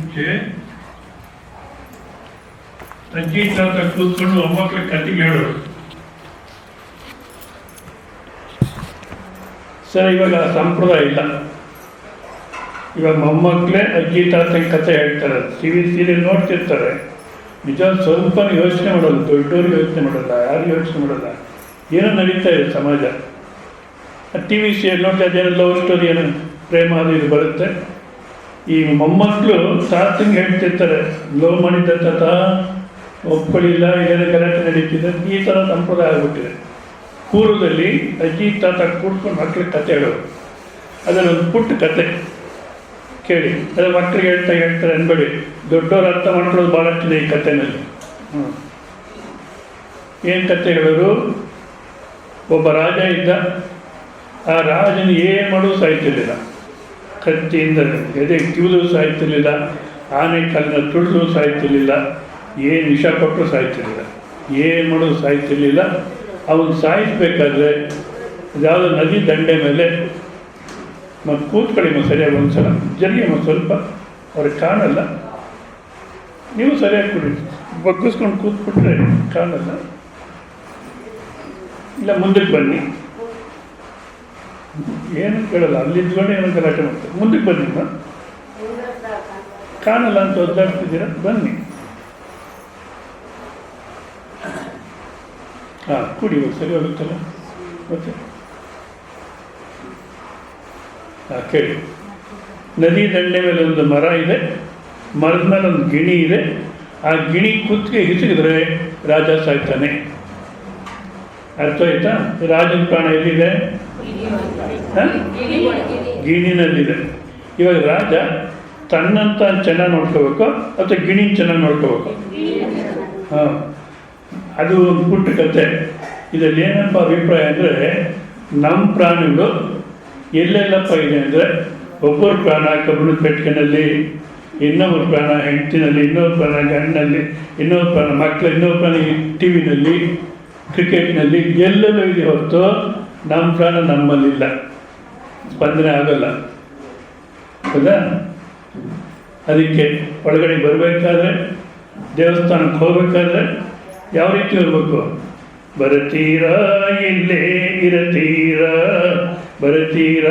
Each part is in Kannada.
ಮುಂಚೆ ಅಜ್ಜಿ ತಾತ ಕೂತ್ಕೊಂಡು ಮೊಮ್ಮಕ್ಳ ಕತೆಗೆ ಹೇಳೋರು. ಸರ್, ಇವಾಗ ಆ ಸಂಪ್ರದಾಯ ಇಲ್ಲ. ಇವಾಗ ಮೊಮ್ಮಕ್ಕಳೇ ಅಜ್ಜಿ ತಾತನ ಕತೆ ಹೇಳ್ತಾರೆ, ಟಿವಿ ಸೀರಿಯಲ್ ನೋಡ್ತಿರ್ತಾರೆ. ನಿಜ ಸ್ವಲ್ಪ ಯೋಚನೆ ಮಾಡೋಲ್ಲ, ದೊಡ್ಡವ್ರು ಯೋಚನೆ ಮಾಡಲ್ಲ, ಯಾರು ಯೋಚನೆ ಮಾಡಲ್ಲ. ಏನೋ ನಡೀತಾ ಇದೆ ಸಮಾಜ. ಟಿವಿ ಸೀರಿಯಲ್ ನೋಡಿ ಅದೇನೋ ಲವ್ ಸ್ಟೋರಿ, ಏನೋ ಪ್ರೇಮ ಅದು ಇದು ಬರುತ್ತೆ. ಈ ಮೊಮ್ಮಕ್ಕಳು ತಾತಂಗೆ ಹೇಳ್ತಿರ್ತಾರೆ, ಲವ್ ಮಾಡಿದ್ದ ತಾತ ಒಪ್ಕೊಳ್ಳಿಲ್ಲ, ಏನೇ ಗಲಾಟೆ ನಡೀತಿದೆ. ಈ ಥರ ಸಂಪ್ರದಾಯ ಆಗ್ಬಿಟ್ಟಿದೆ. ಪೂರ್ವದಲ್ಲಿ ಅಜ್ಜಿ ತಾತ ಕೂಡ್ಕೊಂಡು ಮಕ್ಳಿಗೆ ಕತೆ ಹೇಳೋರು. ಅದರೊಂದು ಪುಟ್ಟ ಕತೆ ಕೇಳಿ, ಅದು ಮಕ್ಕಳಿಗೆ ಹೇಳ್ತಾರೆ ಅನ್ಬೇಡಿ, ದೊಡ್ಡವ್ರು ಅರ್ಥ ಮಾಡ್ಕೊಳ್ಳೋದು ಭಾಳಷ್ಟಿದೆ ಈ ಕಥೆನಲ್ಲಿ. ಏನು ಕತೆ ಹೇಳೋರು? ಒಬ್ಬ ರಾಜ ಇದ್ದ. ಆ ರಾಜನ ಏನು ಮಾಡೋದು ಸಾಯ್ತಿರ್ಲಿಲ್ಲ. ಕತ್ತಿಯಿಂದ ಎದೆ ಕಿವಿದು ಸಾಯ್ತಿರ್ಲಿಲ್ಲ, ಆನೆ ಕಾಲಿನ ತುಳಿದು ಸಾಯ್ತಿರ್ಲಿಲ್ಲ, ಏನು ವಿಷ ಕೊಟ್ಟರು ಸಾಯ್ತಿರ್ಲಿಲ್ಲ, ಏನು ಮಾಡೋದು ಸಾಯ್ತಿರ್ಲಿಲ್ಲ. ಅವನು ಸಾಯಿಸ್ಬೇಕಾದ್ರೆ ಯಾವುದೋ ನದಿ ದಂಡೆ ಮೇಲೆ ಕೂತ್ಕೊಳ್ಳಿ ಸರಿಯಾಗಿ ಒಂದ್ಸಲ ಜರಿಗೆ ಸ್ವಲ್ಪ ಅವ್ರಿಗೆ ಕಾಣಲ್ಲ. ನೀವು ಸರಿಯಾಗಿ ಕುಡಿ, ಬಗ್ಗಿಸ್ಕೊಂಡು ಕೂತ್ಬಿಟ್ರೆ ಕಾಣಲ್ಲ. ಇಲ್ಲ ಮುಂದಕ್ಕೆ ಬನ್ನಿ, ಏನು ಕೇಳಲ್ಲ, ಅಲ್ಲಿದ್ಕೊಂಡು ಏನೋ ಗಲಾಟೆ ಮಾಡ್ತಾರೆ. ಮುಂದಕ್ಕೆ ಬನ್ನಿ, ಕಾಣಲ್ಲ ಅಂತ ಒದ್ದಾಡ್ತಿದ್ದೀರ, ಬನ್ನಿ. ಹಾಂ, ಕುಡಿ, ಸರಿ ಹೋಗುತ್ತಲ್ಲ. ಮತ್ತೆ ಕೇಳಿ. ನದಿ ದಂಡೆ ಮೇಲೆ ಒಂದು ಮರ ಇದೆ, ಮರದ ಮೇಲೆ ಒಂದು ಗಿಣಿ ಇದೆ. ಆ ಗಿಣಿ ಕುತ್ತಿಗೆ ಹಿಸುಕಿದ್ರೆ ರಾಜ ಸಾಯ್ತಾನೆ. ಅರ್ಥ ಆಯ್ತಾ? ರಾಜನ ಪ್ರಾಣ ಎಲ್ಲಿದೆ? ಗಿಣಿನಲ್ಲಿದೆ. ಇವಾಗ ರಾಜ ತನ್ನಂತ ಚೆನ್ನಾಗಿ ನೋಡ್ಕೋಬೇಕು ಅಥವಾ ಗಿಣಿ ಚೆನ್ನಾಗಿ ನೋಡ್ಕೋಬೇಕು? ಹಾಂ, ಅದು ಒಂದು ಪುಟ್ಟ ಕತೆ. ಇದರಲ್ಲಿ ಏನಪ್ಪ ಅಭಿಪ್ರಾಯ ಅಂದರೆ, ನಮ್ಮ ಪ್ರಾಣಿಗಳು ಎಲ್ಲೆಲ್ಲಪ್ಪ ಇದೆ ಅಂದರೆ, ಒಬ್ಬರ ಪ್ರಾಣ ಕಬ್ಬಿಣದ ಪೆಟ್ಟಿಗೆನಲ್ಲಿ, ಇನ್ನೊಬ್ಬರ ಪ್ರಾಣ ಹೆಂಡತಿನಲ್ಲಿ, ಇನ್ನೊಬ್ಬರ ಪ್ರಾಣ ಗಂಡಿನಲ್ಲಿ, ಇನ್ನೊಬ್ಬರ ಪ್ರಾಣ ಮಕ್ಕಳು, ಇನ್ನೊಬ್ಬರ ಪ್ರಾಣ ಟಿ ವಿನಲ್ಲಿ, ಕ್ರಿಕೆಟ್ನಲ್ಲಿ, ಎಲ್ಲೆಲ್ಲೂ ಇದೆ ಹೊರತು ನಮ್ಮ ಪ್ರಾಣ ನಮ್ಮಲ್ಲಿಲ್ಲ, ಸ್ಪಂದನೆ ಆಗೋಲ್ಲ. ಹೌದಾ? ಅದಕ್ಕೆ ಒಳಗಡೆ ಬರಬೇಕಾದ್ರೆ, ದೇವಸ್ಥಾನಕ್ಕೆ ಹೋಗ್ಬೇಕಾದ್ರೆ ಯಾವ ರೀತಿ ಹೋಗ್ಬೇಕು? ಬರತೀರ ಇಲ್ಲೇ ಇರತೀರ, ಬರತೀರ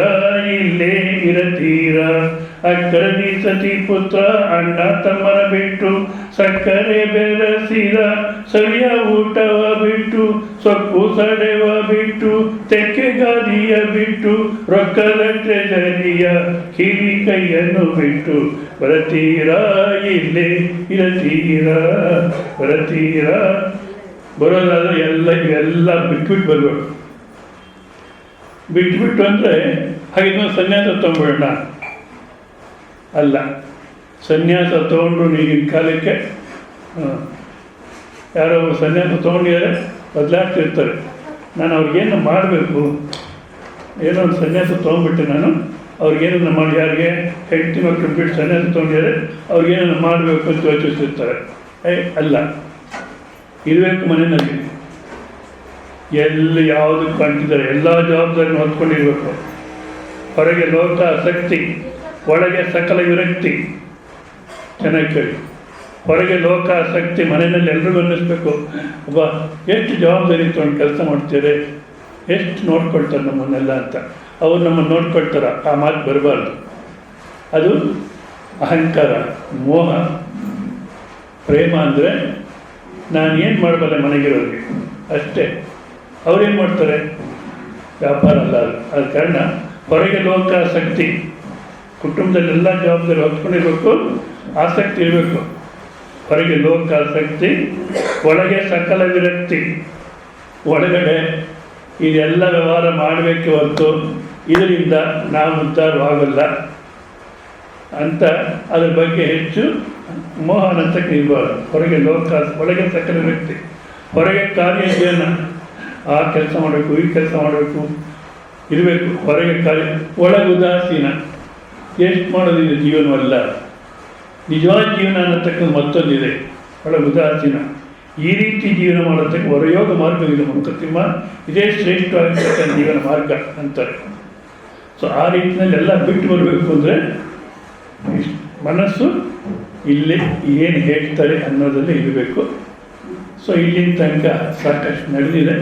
ಇಲ್ಲೇ ಇರತೀರ, ಅಕ್ಕರದಿ ಸತಿ ಪುತ್ರ ಅಣ್ಣ ತಮ್ಮನ ಬಿಟ್ಟು, ಸಕ್ಕರೆ ಬೆರಸಿದ ಸವಿಯ ಊಟವ ಬಿಟ್ಟು, ಸೊಪ್ಪು ಸಡೆವ ಬಿಟ್ಟು, ತೆಕ್ಕೆ ಗಾದಿಯ ಬಿಟ್ಟು, ರೊಕ್ಕದ ಟ್ರೆಜರಿಯ ಕಿವಿ ಕೈಯನ್ನು ಬಿಟ್ಟು, ಬರತೀರ ಇಲ್ಲೇ ಇರತೀರ, ಬರತೀರ. ಬರೋದಾದ್ರೆ ಇವೆಲ್ಲ ಬಿಟ್ಬಿಟ್ಟು ಬರಬೇಕು. ಬಿಟ್ಬಿಟ್ಟು ಅಂದರೆ ಹಾಗೆ ಸನ್ಯಾಸ ತೊಗೊಂಡ್ಬಿಡೋಣ ಅಲ್ಲ. ಸನ್ಯಾಸ ತೊಗೊಂಡ್ರು ಈಗಿನ ಕಾಲಕ್ಕೆ ಯಾರೋ ಸನ್ಯಾಸ ತೊಗೊಂಡಿದ್ದಾರೆ, ಬದಲಾಗ್ತಿರ್ತಾರೆ. ನಾನು ಅವ್ರಿಗೇನು ಮಾಡಬೇಕು, ಏನೋ ಒಂದು ಸನ್ಯಾಸ ತೊಗೊಂಡ್ಬಿಟ್ಟೆ ನಾನು, ಅವ್ರಿಗೇನನ್ನ ಮಾಡಿ, ಯಾರಿಗೆ ಹೆಂಡತಿ ಮಕ್ಕಳು ಬಿಟ್ಟು ಸನ್ಯಾಸ ತೊಗೊಂಡಿದ್ದಾರೆ, ಅವ್ರಿಗೇನನ್ನ ಮಾಡಬೇಕು ಅಂತ ಯೋಚಿಸ್ತಿರ್ತಾರೆ. ಅಲ್ಲ, ಇರಬೇಕು ಮನೆಯಲ್ಲಿ. ಎಲ್ಲಿ ಯಾವುದು ಕಂಟಿದ್ದಾರೆ ಎಲ್ಲ ಜವಾಬ್ದಾರಿನ ಹೊತ್ಕೊಂಡಿರ್ಬೇಕು. ಹೊರಗೆ ಲೋಕ ಆಸಕ್ತಿ, ಒಳಗೆ ಸಕಲ ವಿರಕ್ತಿ. ಚೆನ್ನಾಗಿ ಕೇಳಿ. ಹೊರಗೆ ಲೋಕ ಆಸಕ್ತಿ, ಮನೆಯಲ್ಲಿ ಎಲ್ರಿಗೂ ಅನ್ನಿಸ್ಬೇಕು, ಒಬ್ಬ ಎಷ್ಟು ಜವಾಬ್ದಾರಿ ತೊಗೊಂಡು ಕೆಲಸ ಮಾಡ್ತಾರೆ, ಎಷ್ಟು ನೋಡ್ಕೊಳ್ತಾರೆ ನಮ್ಮನ್ನೆಲ್ಲ ಅಂತ. ಅವ್ರು ನಮ್ಮನ್ನು ನೋಡ್ಕೊಳ್ತಾರೆ, ಆ ಮಾತು ಬರಬಾರ್ದು. ಅದು ಅಹಂಕಾರ, ಮೋಹ. ಪ್ರೇಮ ಅಂದರೆ ನಾನು ಏನು ಮಾಡಬಲ್ಲೆ ಮನೆಗಿರೋರಿಗೆ ಅಷ್ಟೇ. ಅವ್ರೇನು ಮಾಡ್ತಾರೆ? ವ್ಯಾಪಾರ ಅಲ್ಲ. ಅದ ಕಾರಣ ಹೊರಗೆ ಲೋಕ ಆಸಕ್ತಿ, ಕುಟುಂಬದಲ್ಲೆಲ್ಲ ಜವಾಬ್ದಾರಿ ಹೊತ್ಕೊಂಡಿರ್ಬೇಕು, ಆಸಕ್ತಿ ಇರಬೇಕು. ಹೊರಗೆ ಲೋಕ ಆಸಕ್ತಿ, ಒಳಗೆ ಸಕಲ ವಿರಕ್ತಿ. ಒಳಗಡೆ ಇದೆಲ್ಲ ವ್ಯವಹಾರ ಮಾಡಬೇಕೆ ಹೊರತು ಇದರಿಂದ ನಾವು ಉದ್ಧಾರವಾಗಲ್ಲ ಅಂತ ಅದ್ರ ಬಗ್ಗೆ ಹೆಚ್ಚು ಮೋಹನಂತಕ್ಕೆ ಇರಬಾರ್ದು. ಹೊರಗೆ ಲೋಕ, ಒಳಗೆ ಸಕಲ ವ್ಯಕ್ತಿ. ಹೊರಗೆ ಕಾರ್ಯ ಜೀವನ, ಆ ಕೆಲಸ ಮಾಡಬೇಕು, ಈ ಕೆಲಸ ಮಾಡಬೇಕು ಇರಬೇಕು. ಹೊರಗೆ ಕಾರ್ಯ, ಒಳಗೆ ಉದಾಸೀನ. ಎಷ್ಟು ಮಾಡೋದಿದೆ ಜೀವನವಲ್ಲ. ನಿಜವಾದ ಜೀವನ ಅನ್ನತಕ್ಕಂಥ ಮತ್ತೊಂದಿದೆ, ಒಳಗೆ ಉದಾಸೀನ. ಈ ರೀತಿ ಜೀವನ ಮಾಡೋದಕ್ಕೆ ಹೊರಯೋಗ ಮಾರ್ಗವಿದೆ ಮಂಕುತಿಮ್ಮ. ಇದೇ ಶ್ರೇಷ್ಠವಾಗಿರ್ತಕ್ಕಂಥ ಜೀವನ ಮಾರ್ಗ ಅಂತಾರೆ. ಸೊ ಆ ರೀತಿಯಲ್ಲಿ ಎಲ್ಲ ಬಿಟ್ಟು ಬರಬೇಕು ಅಂದರೆ ಮನಸ್ಸು ಇಲ್ಲಿ ಏನು ಹೇಳ್ತಾರೆ ಅನ್ನೋದಲ್ಲೇ ಇರಬೇಕು. ಸೊ ಇಲ್ಲಿನ ತನಕ ಸಾಕಷ್ಟು ನಡೆದಿದೆ.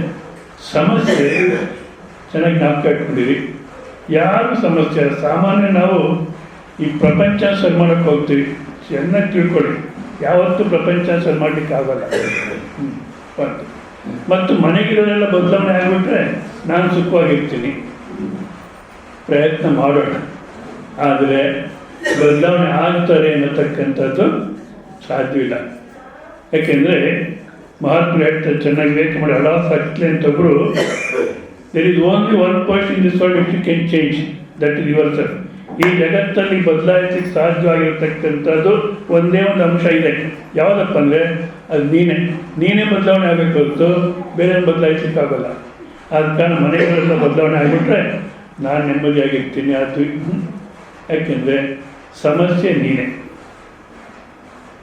ಸಮಸ್ಯೆ ಚೆನ್ನಾಗಿ ಜ್ಞಾಪಕ ಇಟ್ಕೊಂಡಿರಿ. ಯಾರು ಸಮಸ್ಯೆ ಸಾಮಾನ್ಯ ನಾವು ಈ ಪ್ರಪಂಚ ಸರಿ ಮಾಡೋಕ್ಕೆ ಹೋಗ್ತೀವಿ. ಚೆನ್ನಾಗಿ ತಿಳ್ಕೊಳ್ಳಿ, ಯಾವತ್ತೂ ಪ್ರಪಂಚ ಸರಿ ಮಾಡಲಿಕ್ಕೆ ಆಗೋಲ್ಲ. ಮತ್ತು ಮನೆಗಿರೋರೆಲ್ಲ ಬದಲಾವಣೆ ಆಗಿಬಿಟ್ರೆ ನಾನು ಸುಖವಾಗಿರ್ತೀನಿ. ಪ್ರಯತ್ನ ಮಾಡೋಣ, ಆದರೆ ಬದಲಾವಣೆ ಆಗ್ತಾರೆ ಅನ್ನತಕ್ಕಂಥದ್ದು ಸಾಧ್ಯವಿಲ್ಲ. ಯಾಕೆಂದರೆ ಮಹಾತ್ಮರು ಹೇಳ್ತಾರೆ ಚೆನ್ನಾಗಿ ಬೇಕು ಮಾಡಿ ಹಳ ಸಕ್ಲೆ ಅಂತ ಒಬ್ಬರು, there is only one person in this world which you can change, that is yourself. ಈ ಜಗತ್ತಲ್ಲಿ ಬದಲಾಯಿಸಲಿಕ್ಕೆ ಸಾಧ್ಯವಾಗಿರ್ತಕ್ಕಂಥದ್ದು ಒಂದೇ ಒಂದು ಅಂಶ ಇದೆ. ಯಾವುದಪ್ಪ ಅಂದರೆ ಅದು ನೀನೇ ಬದಲಾವಣೆ ಆಗಬೇಕು ಹೊರತು ಬೇರೆ ಬದಲಾಯಿಸಲಿಕ್ಕೆ ಆಗೋಲ್ಲ. ಆದ ಕಾರಣ ಮನೆಗಳೆಲ್ಲ ಬದಲಾವಣೆ ಆಗಿಬಿಟ್ರೆ ನಾನು ನೆಮ್ಮದಿಯಾಗಿರ್ತೀನಿ. ಅದು ಯಾಕೆಂದರೆ ಸಮಸ್ಯೆ ನೀನೇ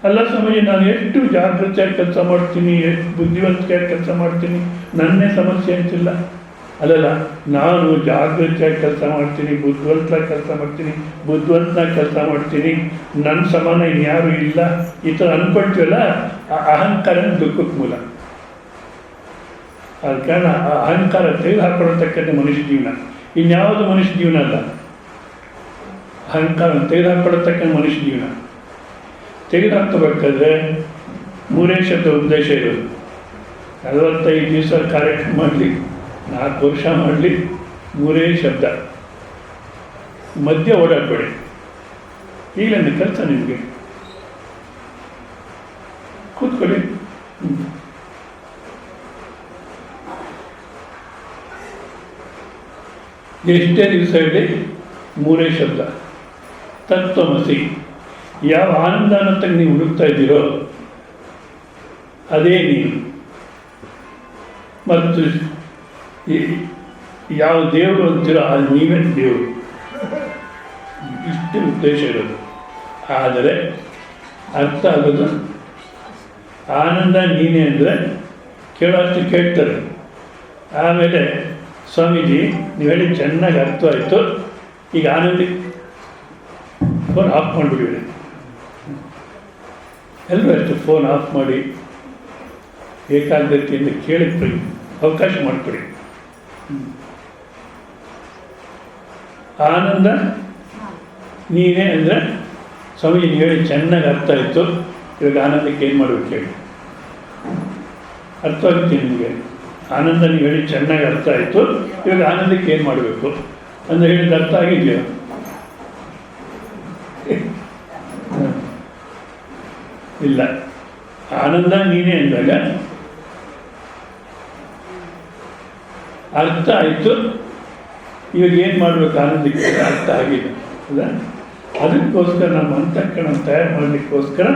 ಅಲ್ಲ. ಸ್ವಾಮೀಜಿ ನಾನು ಎಷ್ಟು ಜಾಗೃತಿಯಾಗಿ ಕೆಲಸ ಮಾಡ್ತೀನಿ, ಎಷ್ಟು ಬುದ್ಧಿವಂತಿಕೆಯಾಗಿ ಕೆಲಸ ಮಾಡ್ತೀನಿ, ನನ್ನೇ ಸಮಸ್ಯೆ ಅಂತಿಲ್ಲ. ಅಲ್ಲಲ್ಲ, ನಾನು ಜಾಗೃತಿಯಾಗಿ ಕೆಲಸ ಮಾಡ್ತೀನಿ, ಬುದ್ಧಿವಂತನಾಗಿ ಕೆಲಸ ಮಾಡ್ತೀನಿ, ಬುದ್ಧಿವಂತನಾಗಿ ಕೆಲಸ ಮಾಡ್ತೀನಿ, ನನ್ನ ಸಮಾನ ಇನ್ಯಾರೂ ಇಲ್ಲ, ಈ ಥರ ಅಂದ್ಕೊಳ್ತೀವಲ್ಲ, ಆ ಅಹಂಕಾರ ದುಃಖಕ್ಕೆ ಮೂಲ. ಆದ ಕಾರಣ ಆ ಅಹಂಕಾರ ತೆಗೆದು ಹಾಕೊಳ್ಳತಕ್ಕಂಥ ಮನುಷ್ಯ ಜೀವನ, ಇನ್ಯಾವುದು ಮನುಷ್ಯ ಜೀವನ ಅಲ್ಲ. ಅಹಂಕಾರ ತೆಗೆದು ಹಾಕೊಳ್ಳತಕ್ಕಂಥ ಮನುಷ್ಯ ಜೀವನ. ತೆಗೆದು ಹಾಕಬೇಕಾದ್ರೆ 3 ಶಬ್ದ ಉಪದೇಶ ಇರೋದು. 45 ದಿವಸ ಕಾರ್ಯಕ್ರಮ ಮಾಡಲಿ, 4 ವರ್ಷ ಮಾಡಲಿ, 3 ಶಬ್ದ. ಮಧ್ಯ ಓಡಾಡಬೇಡಿ. ಈಗಲೇ ಕೆಲಸ ನಿಮಗೆ ಕೂತ್ಕೊಳ್ಳಿ. ಎಷ್ಟೇ ದಿವಸ ಇರಲಿ 3 ಶಬ್ದ. ತತ್ವಮಸಿ. ಯಾವ ಆನಂದ ಅನ್ನೋತ್ತಾಗ ನೀವು ಹುಡುಕ್ತಾ ಇದ್ದೀರೋ ಅದೇ ನೀನು. ಮತ್ತು ಯಾವ ದೇವರು ಅಂತೀರೋ ಅದು ನೀವೇ ದೇವರು. ಇಷ್ಟು ಉದ್ದೇಶ ಇರೋದು. ಆದರೆ ಅರ್ಥ ಆಗೋದು ಆನಂದ ನೀನೇ ಅಂದರೆ ಕೇಳೋಷ್ಟು ಕೇಳ್ತಾರೆ. ಆಮೇಲೆ ಸ್ವಾಮೀಜಿ ನೀವು ಹೇಳಿ ಚೆನ್ನಾಗಿ ಅರ್ಥ ಆಯಿತು, ಈಗ ಆನಂದಿ ಫೋನ್ ಆಫ್ ಮಾಡಿಬಿಡಿ. ಎಲ್ಲರೂ ಅಷ್ಟು ಫೋನ್ ಆಫ್ ಮಾಡಿ ಏಕಾಗ್ರತೆಯಿಂದ ಕೇಳಿಕೊಡಿ, ಅವಕಾಶ ಮಾಡಿಕೊಡಿ. ಆನಂದ ನೀನೇ ಅಂದರೆ ಸ್ವಾಮೀಜಿ ನೀವು ಹೇಳಿ ಚೆನ್ನಾಗಿ ಅರ್ಥ ಆಯಿತು, ಇವಾಗ ಆನಂದಕ್ಕೆ ಏನು ಮಾಡಬೇಕು ಹೇಳಿ. ಅರ್ಥ ಆಗುತ್ತೆ ನಿಮಗೆ. ಆನಂದ ನೀವು ಹೇಳಿ ಚೆನ್ನಾಗಿ ಅರ್ಥ ಆಯಿತು, ಇವಾಗ ಆನಂದಕ್ಕೆ ಏನು ಮಾಡಬೇಕು ಅಂದರೆ ಹೇಳಿದ ಅರ್ಥ ಆಗಿದೆಯಾ? ಇಲ್ಲ. ಆನಂದ ನೀನೇ ಅಂದಾಗ ಅರ್ಥ ಆಯಿತು, ಇವಾಗ ಏನು ಮಾಡಬೇಕು ಆನಂದಕ್ಕೆ ಅರ್ಥ ಆಗಿದೆ ಅಲ್ಲ. ಅದಕ್ಕೋಸ್ಕರ ನಮ್ಮ ಅಂತಃಕರಣ ತಯಾರು ಮಾಡಲಿಕ್ಕೋಸ್ಕರ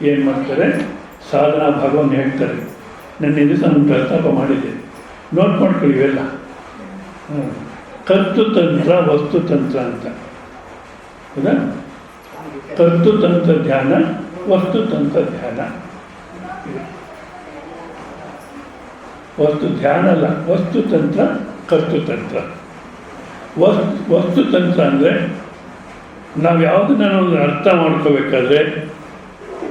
ಏನು ಮಾಡ್ತಾರೆ, ಸಾಧನಾ ಭಾಗವನ್ನು ಹೇಳ್ತಾರೆ. ನನ್ನ ದಿವಸ ನಾನು ಪ್ರಸ್ತಾಪ ಮಾಡಿದ್ದೆ, ನೋಟ್ ಮಾಡ್ಕೊಳ್ಳಿ ಇವೆಲ್ಲ. ಕರ್ತೃತಂತ್ರ ವಸ್ತುತಂತ್ರ ಅಂತ ಹೌದಾ. ಕರ್ತೃತಂತ್ರ ಧ್ಯಾನ, ವಸ್ತುತಂತ್ರ ಧ್ಯಾನ. ವಸ್ತು ಧ್ಯಾನ ಅಲ್ಲ, ವಸ್ತುತಂತ್ರ ಕರ್ತೃತಂತ್ರ. ವಸ್ತುತಂತ್ರ ಅಂದರೆ ನಾವು ಯಾವುದನ್ನ ನಾವು ಅರ್ಥ ಮಾಡ್ಕೋಬೇಕಾದ್ರೆ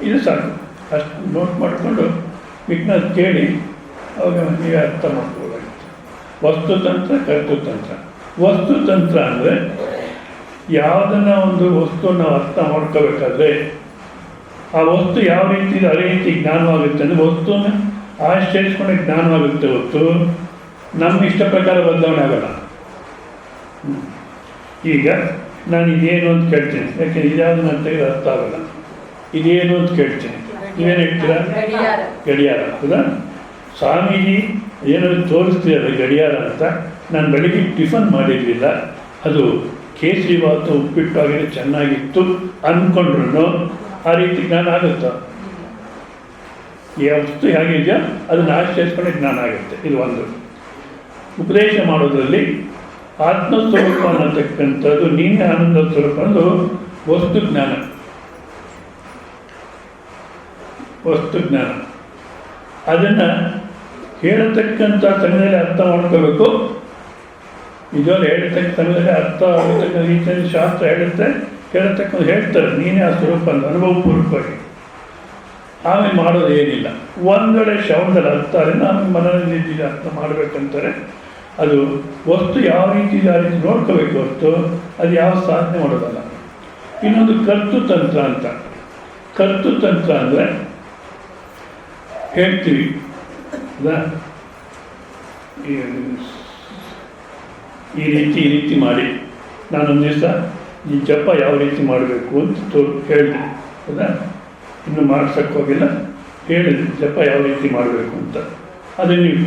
ಇದು ಸಾಕು, ಅಷ್ಟು ನೋಟ್ ಮಾಡಿಕೊಂಡು ವಿಘ್ನ ಕೇಳಿ ಅವಾಗ ನೀವೇ ಅರ್ಥ ಮಾಡ್ಕೋಬೇಕಾಗುತ್ತೆ. ವಸ್ತುತಂತ್ರ ಕರ್ತೃತಂತ್ರ. ವಸ್ತುತಂತ್ರ ಅಂದರೆ ಯಾವುದನ್ನ ಒಂದು ವಸ್ತುವನ್ನು ನಾವು ಅರ್ಥ ಮಾಡ್ಕೋಬೇಕಾದ್ರೆ ಆ ವಸ್ತು ಯಾವ ರೀತಿ ಅದೇ ರೀತಿ ಜ್ಞಾನವಾಗುತ್ತೆ ಅಂದರೆ ವಸ್ತುವನ್ನು ಆಶ್ರಯಿಸ್ಕೊಂಡೆ ಜ್ಞಾನವಾಗುತ್ತೆ ಹೊತ್ತು ನಮ್ಮ ಇಷ್ಟ ಪ್ರಕಾರ ಬದಲಾವಣೆ ಆಗೋಲ್ಲ. ಈಗ ನಾನು ಇದೇನು ಅಂತ ಕೇಳ್ತೀನಿ, ಯಾಕೆಂದ್ರೆ ಇದ್ಯಾವುದು ನಾನು ತೆಗೆದು ಅರ್ಥ ಆಗೋಲ್ಲ. ಇದೇನು ಅಂತ ಕೇಳ್ತೀನಿ, ನೀವೇನು ಹೇಳ್ತೀರಾ? ಗಡಿಯಾರ ಹೌದಾ. ಸ್ವಾಮೀಜಿ ಏನಾದ್ರು ತೋರಿಸ್ತೀರಲ್ಲ ಗಡಿಯಾರ ಅಂತ. ನಾನು ಬೆಳಿಗ್ಗೆ ಟಿಫನ್ ಮಾಡಿರಲಿಲ್ಲ, ಅದು ಕೇಸರಿ ಭಾತು ಉಪ್ಪಿಟ್ಟು ಆಗಿದೆ ಚೆನ್ನಾಗಿತ್ತು ಅಂದ್ಕೊಂಡ್ರು ಆ ರೀತಿ ಜ್ಞಾನ ಆಗುತ್ತಾ? ಈ ವಸ್ತು ಹೇಗಿದೆಯೋ ಅದನ್ನು ಆಶ್ರಯಿಸ್ಕೊಂಡೆ ಜ್ಞಾನ ಆಗುತ್ತೆ. ಇದು ಒಂದು. ಉಪದೇಶ ಮಾಡೋದ್ರಲ್ಲಿ ಆತ್ಮಸ್ವರೂಪ ಅನ್ನತಕ್ಕಂಥದ್ದು ನೀನೇ ಆನಂದ ಸ್ವರೂಪ ಅನ್ನೋದು ವಸ್ತು ಜ್ಞಾನ. ವಸ್ತು ಜ್ಞಾನ ಅದನ್ನು ಹೇಳತಕ್ಕಂಥ ಸಮಯದಲ್ಲಿ ಅರ್ಥ ಮಾಡ್ಕೋಬೇಕು. ನಿಜವಾಗ್ಲೂ ಹೇಳ್ತಕ್ಕ ಸಮಯದಲ್ಲಿ ಅರ್ಥ ಆಗತಕ್ಕ ರೀತಿಯಲ್ಲಿ ಶಾಸ್ತ್ರ ಹೇಳುತ್ತೆ, ಹೇಳ್ತಕ್ಕಂಥ ಹೇಳ್ತಾರೆ, ನೀನೇ ಆ ಸ್ವರೂಪ ಅಂತ ಅನುಭವಪೂರ್ವಕವಾಗಿ. ಆಮೇಲೆ ಮಾಡೋದು ಏನಿಲ್ಲ. ಒಂದು ವೇಳೆ ಶವನದಲ್ಲಿ ಅರ್ಥ ಆದರೆ ಆಮೇಲೆ ಮನೋನಿಧಿಗೆ ಅರ್ಥ ಮಾಡಬೇಕಂತಾರೆ. ಅದು ವಸ್ತು ಯಾವ ರೀತಿ ಇದೆ ಆ ರೀತಿ ನೋಡ್ಕೋಬೇಕು ಹೊರತು ಅದು ಯಾವ ಸಾಧನೆ ಮಾಡೋದಲ್ಲ. ಇನ್ನೊಂದು ಕರ್ತೃತಂತ್ರ ಅಂತ. ಕರ್ತೃತಂತ್ರ ಅಂದರೆ ಹೇಳ್ತೀವಿ ಈ ರೀತಿ ಮಾಡಿ, ನಾನೊಂದು ದಿವಸ ಈ ಜಪ ಯಾವ ರೀತಿ ಮಾಡಬೇಕು ಅಂತ ಹೇಳಿದೆ. ಹೌದಾ, ಇನ್ನು ಮಾಡ್ಸಕ್ಕೆ ಹೋಗಿಲ್ಲ, ಹೇಳಿದೆ ಜಪ ಯಾವ ರೀತಿ ಮಾಡಬೇಕು ಅಂತ. ಅದನ್ನು ನೀವು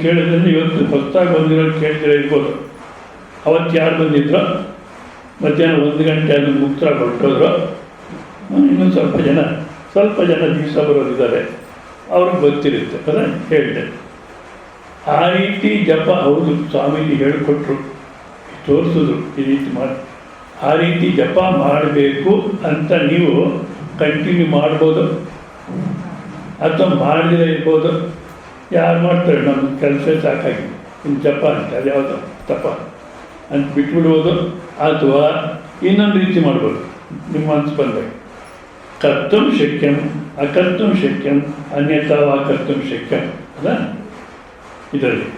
ಕೇಳಿದ್ರೆ ಇವತ್ತು ಹೊಸದಾಗಿ ಬಂದಿರೋ ಕೇಳಿದ್ರೆ ಇರ್ಬೋದು. ಅವತ್ತು ಯಾರು ಬಂದಿದ್ರು, ಮಧ್ಯಾಹ್ನ 1 ಗಂಟೆ ಅದನ್ನು ಮುಕ್ತ ಹೊರಟೋದ್ರು. ಇನ್ನೂ ಸ್ವಲ್ಪ ಜನ ದಿವಸ ಬರೋದಿದ್ದಾರೆ, ಅವ್ರಿಗೆ ಗೊತ್ತಿರುತ್ತೆ. ಅದ ಹೇಳಿದೆ ಆ ರೀತಿ ಜಪ. ಹೌದು, ಸ್ವಾಮೀಜಿ ಹೇಳಿಕೊಟ್ರು, ತೋರಿಸಿದ್ರು ಈ ರೀತಿ ಮಾಡಿ. ಆ ರೀತಿ ಜಪ ಮಾಡಬೇಕು ಅಂತ ನೀವು ಕಂಟಿನ್ಯೂ ಮಾಡ್ಬೋದು ಅಥವಾ ಮಾಡದಿರೇ ಇರ್ಬೋದು. ಯಾರು ಮಾಡ್ತಾರೆ, ನಮ್ಮ ಕೆಲಸ ಸಾಕಾಗಿ ಇನ್ನು ಜಪ ಅಂತ ಅದು ಯಾವುದು ತಪ ಅಂತ ಬಿಟ್ಬಿಡ್ಬೋದು. ಅಥವಾ ಇನ್ನೊಂದು ರೀತಿ ಮಾಡ್ಬೋದು, ನಿಮ್ಮ ಮನಸ್ಸು ಬಂದಾಗ. ಕರ್ತುಂ ಶಕ್ಯಂ ಅಕರ್ತುಂ ಶಕ್ಯಂ ಅನ್ಯಥಾ ವಾ ಕರ್ತುಂ ಶಕ್ಯಂ ಅಲ್ಲ ಇದರಲ್ಲಿ.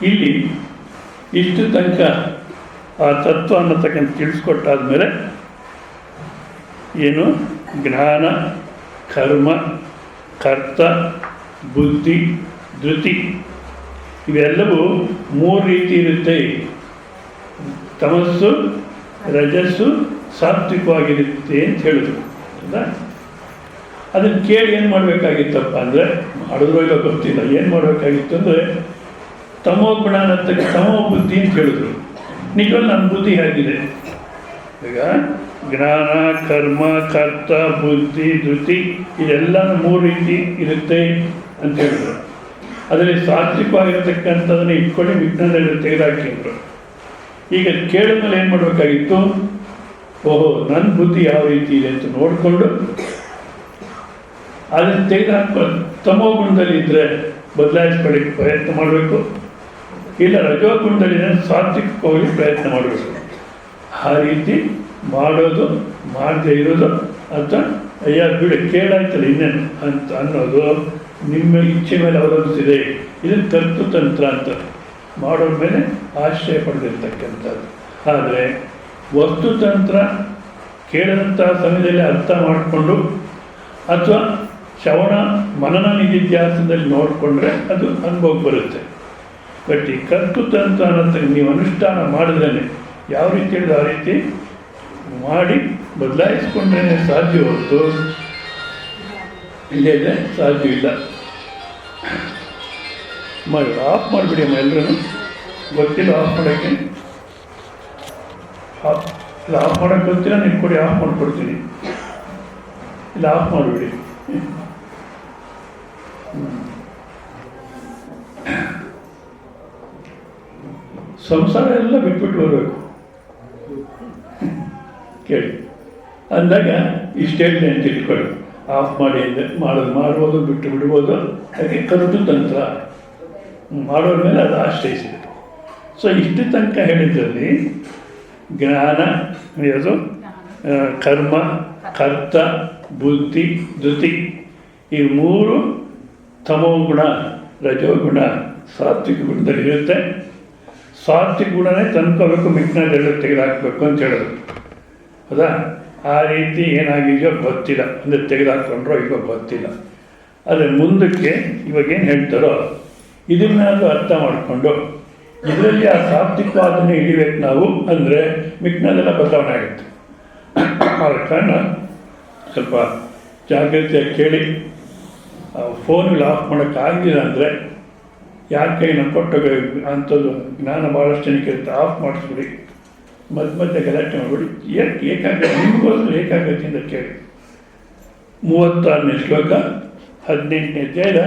ಇಲ್ಲಿ ಇಷ್ಟು ತನಕ ಆ ತತ್ವ ಅನ್ನತಕ್ಕಂಥ ತಿಳಿಸ್ಕೊಟ್ಟಾದ್ಮೇಲೆ ಏನು ಜ್ಞಾನ, ಕರ್ಮ, ಕರ್ತ, ಬುದ್ಧಿ, ಧೃತಿ ಇವೆಲ್ಲವೂ 3 ರೀತಿ ಇರುತ್ತೆ. ತಮಸ್ಸು, ರಜಸ್ಸು, ಸಾತ್ವಿಕವಾಗಿರುತ್ತೆ ಅಂತ ಹೇಳಿದ್ರು. ಹೌದಾ, ಅದನ್ನು ಕೇಳಿ ಏನು ಮಾಡಬೇಕಾಗಿತ್ತಪ್ಪ ಅಂದರೆ, ಮಾಡಿದ್ರೋ ಇಲ್ಲ ಗೊತ್ತಿಲ್ಲ, ಏನು ಮಾಡಬೇಕಾಗಿತ್ತು ಅಂದರೆ ತಮೋ ಗುಣ ಅನ್ನತಕ್ಕ ತಮೋ ಬುದ್ಧಿ ಅಂತ ಹೇಳಿದ್ರು. ನಿಜವಲ್ಲಿ ನನ್ನ ಬುದ್ಧಿ ಹೇಗಿದೆ ಈಗ ಜ್ಞಾನ, ಕರ್ಮ, ಕರ್ತ, ಬುದ್ಧಿ, ಧೃತಿ ಇದೆಲ್ಲ 3 ರೀತಿ ಇರುತ್ತೆ ಅಂತ ಹೇಳಿದ್ರು. ಅದರಲ್ಲಿ ಸಾತ್ವಿಕವಾಗಿರತಕ್ಕಂಥದ್ದನ್ನು ಇಟ್ಕೊಂಡು ವಿಜ್ಞಾನದಲ್ಲಿ ತೆಗೆದುಹಾಕಿದ್ರು. ಈಗ ಕೇಳಿದ ಮೇಲೆ ಏನು ಮಾಡಬೇಕಾಗಿತ್ತು, ಓಹೋ ನನ್ನ ಬುದ್ಧಿ ಯಾವ ರೀತಿ ಇದೆ ಅಂತ ನೋಡಿಕೊಂಡು ಅದನ್ನು ತೆಗೆದುಹಾಕ್ಬೋದು. ತಮೋ ಗುಣದಲ್ಲಿ ಇದ್ದರೆ ಬದಲಾಯಿಸ್ಕೊಳ್ಳಿಕ್ಕೆ ಪ್ರಯತ್ನ ಮಾಡಬೇಕು, ಇಲ್ಲ ರಜೋ ಗುಣದಲ್ಲಿದ್ದರೆ ಸಾತ್ವಿಕವಾಗಿ ಪ್ರಯತ್ನ ಮಾಡಬೇಕು. ಆ ರೀತಿ ಮಾಡೋದು, ಮಾಡದೇ ಇರೋದು ಅಥವಾ ಅಯ್ಯ ಬಿಡು ಕೇಳಾಯ್ತಲ್ಲ ಇನ್ನೇನು ಅಂತ ಅನ್ನೋದು ನಿಮ್ಮ ಇಚ್ಛೆ ಮೇಲೆ ಅವಲಂಬಿಸಿದೆ. ಇದನ್ನು ಕರ್ತೃತಂತ್ರ ಅಂತ. ಮಾಡೋರ ಮೇಲೆ ಆಶ್ರಯ ಪಡೆದಿರ್ತಕ್ಕಂಥದ್ದು. ಆದರೆ ವಸ್ತುತಂತ್ರ ಕೇಳಿದಂಥ ಸಮಯದಲ್ಲಿ ಅರ್ಥ ಮಾಡಿಕೊಂಡು ಅಥವಾ ಶ್ರವಣ ಮನನ ನಿಧಿಧ್ಯಾಸದಲ್ಲಿ ನೋಡಿಕೊಂಡ್ರೆ ಅದು ಅನುಭವಕ್ಕೆ ಬರುತ್ತೆ. ಬಟ್ ಈ ಕರ್ತೃತಂತ್ರ ಅನ್ನೋದಕ್ಕೆ ನೀವು ಅನುಷ್ಠಾನ ಮಾಡಿದ್ರೇ ಯಾವ ರೀತಿ ಹೇಳಿದ್ರೆ ಆ ರೀತಿ ಮಾಡಿ ಬದಲಾಯಿಸ್ಕೊಂಡ್ರೇ ಸಾಧ್ಯ ಹೊರತು ಇಲ್ಲೇ ಸಾಧ್ಯ ಇಲ್ಲ. ಮಾಡಿ ಆಫ್ ಮಾಡಿಬಿಡಿ ಅಮ್ಮ, ಎಲ್ಲರೂ ಗೊತ್ತಿಲ್ಲ ಆಫ್ ಮಾಡೋಕ್ಕೆ. ಇಲ್ಲ ಆಫ್ ಮಾಡೋಕ್ಕೆ ಗೊತ್ತಿಲ್ಲ, ನೀವು ಕೊಡಿ ಆಫ್ ಮಾಡಿಕೊಡ್ತೀನಿ. ಇಲ್ಲ ಆಫ್ ಮಾಡಿಬಿಡಿ. ಸಂಸಾರ ಎಲ್ಲ ಬಿಟ್ಬಿಟ್ಟು ಬರಬೇಕು ಕೇಳಿ ಅಂದಾಗ ಇಷ್ಟು ಹೇಳಿದೆ ಅಂತ ಇಟ್ಕೊಳ್ಳಿ. ಆಫ್ ಮಾಡಿ ಅಂದರೆ ಮಾಡ್ಬೋದು, ಬಿಟ್ಟು ಬಿಡ್ಬೋದು. ಹಾಗೆ ಕರುಟು ತಂತ್ರ ಮಾಡೋರ ಮೇಲೆ ಅದು ಆಶ್ರಯಿಸಿದೆ. ಸೊ ಇಷ್ಟು ತನಕ ಹೇಳಿದ್ರಲ್ಲಿ ಜ್ಞಾನ, ಅದು ಕರ್ಮ, ಕರ್ತ, ಬುದ್ಧಿ, ಧೃತಿ ಈ 3 ತಮೋಗುಣ, ರಜೋಗುಣ, ಸಾತ್ವಿಕ ಗುಣದಲ್ಲಿ ಇರುತ್ತೆ. ಸಾತ್ವಿಕ ಗುಣನೇ ತಂದ್ಕೋಬೇಕು, ಮಿಕ್ಕಿನದೆಲ್ಲ ತೆಗೆದುಹಾಕಬೇಕು ಅಂತ ಹೇಳೋದು. ಹೌದಾ, ಆ ರೀತಿ ಏನಾಗಿದೆಯೋ ಗೊತ್ತಿಲ್ಲ, ಅಂದರೆ ತೆಗೆದುಹಾಕ್ಕೊಂಡ್ರೋ ಈಗ ಗೊತ್ತಿಲ್ಲ. ಆದರೆ ಮುಂದಕ್ಕೆ ಇವಾಗೇನು ಹೇಳ್ತಾರೋ ಇದನ್ನಾದರೂ ಅರ್ಥ ಮಾಡಿಕೊಂಡು ಇದರಲ್ಲಿ ಆ ಸಾತ್ವಿಕವಾದನ್ನೇ ಹಿಡಿಬೇಕು ನಾವು. ಅಂದರೆ ಮಿಕ್ಕಿನದೆಲ್ಲ ಬದಲಾವಣೆ ಆಗುತ್ತೆ. ಆದ ಕಾರಣ ಸ್ವಲ್ಪ ಜಾಗ್ರತೆಯಾಗಿ ಕೇಳಿ. ಫೋನ್ಗಳು ಆಫ್ ಮಾಡೋಕ್ಕಾಗಲಿಲ್ಲ ಅಂದರೆ ಯಾರ ಕೈನ ಕೊಟ್ಟೋಗ ಅಂಥದ್ದು ಜ್ಞಾನ ಭಾಳಷ್ಟು ಜನಕ್ಕೆ ಇರುತ್ತೆ, ಆಫ್ ಮಾಡಿಸ್ಬಿಡಿ. ಮಧ್ಯೆ ಗಲಾಟೆ ಮಾಡಿಬಿಡಿ. ಏಕಾಗ್ರತೆ ನಿಮಗೋಸ್ಕರ ಏಕಾಗ್ರತೆಯಿಂದ ಕೇಳಿ. 36ನೇ ಶ್ಲೋಕ, 18ನೇ ಅಧ್ಯಾಯದ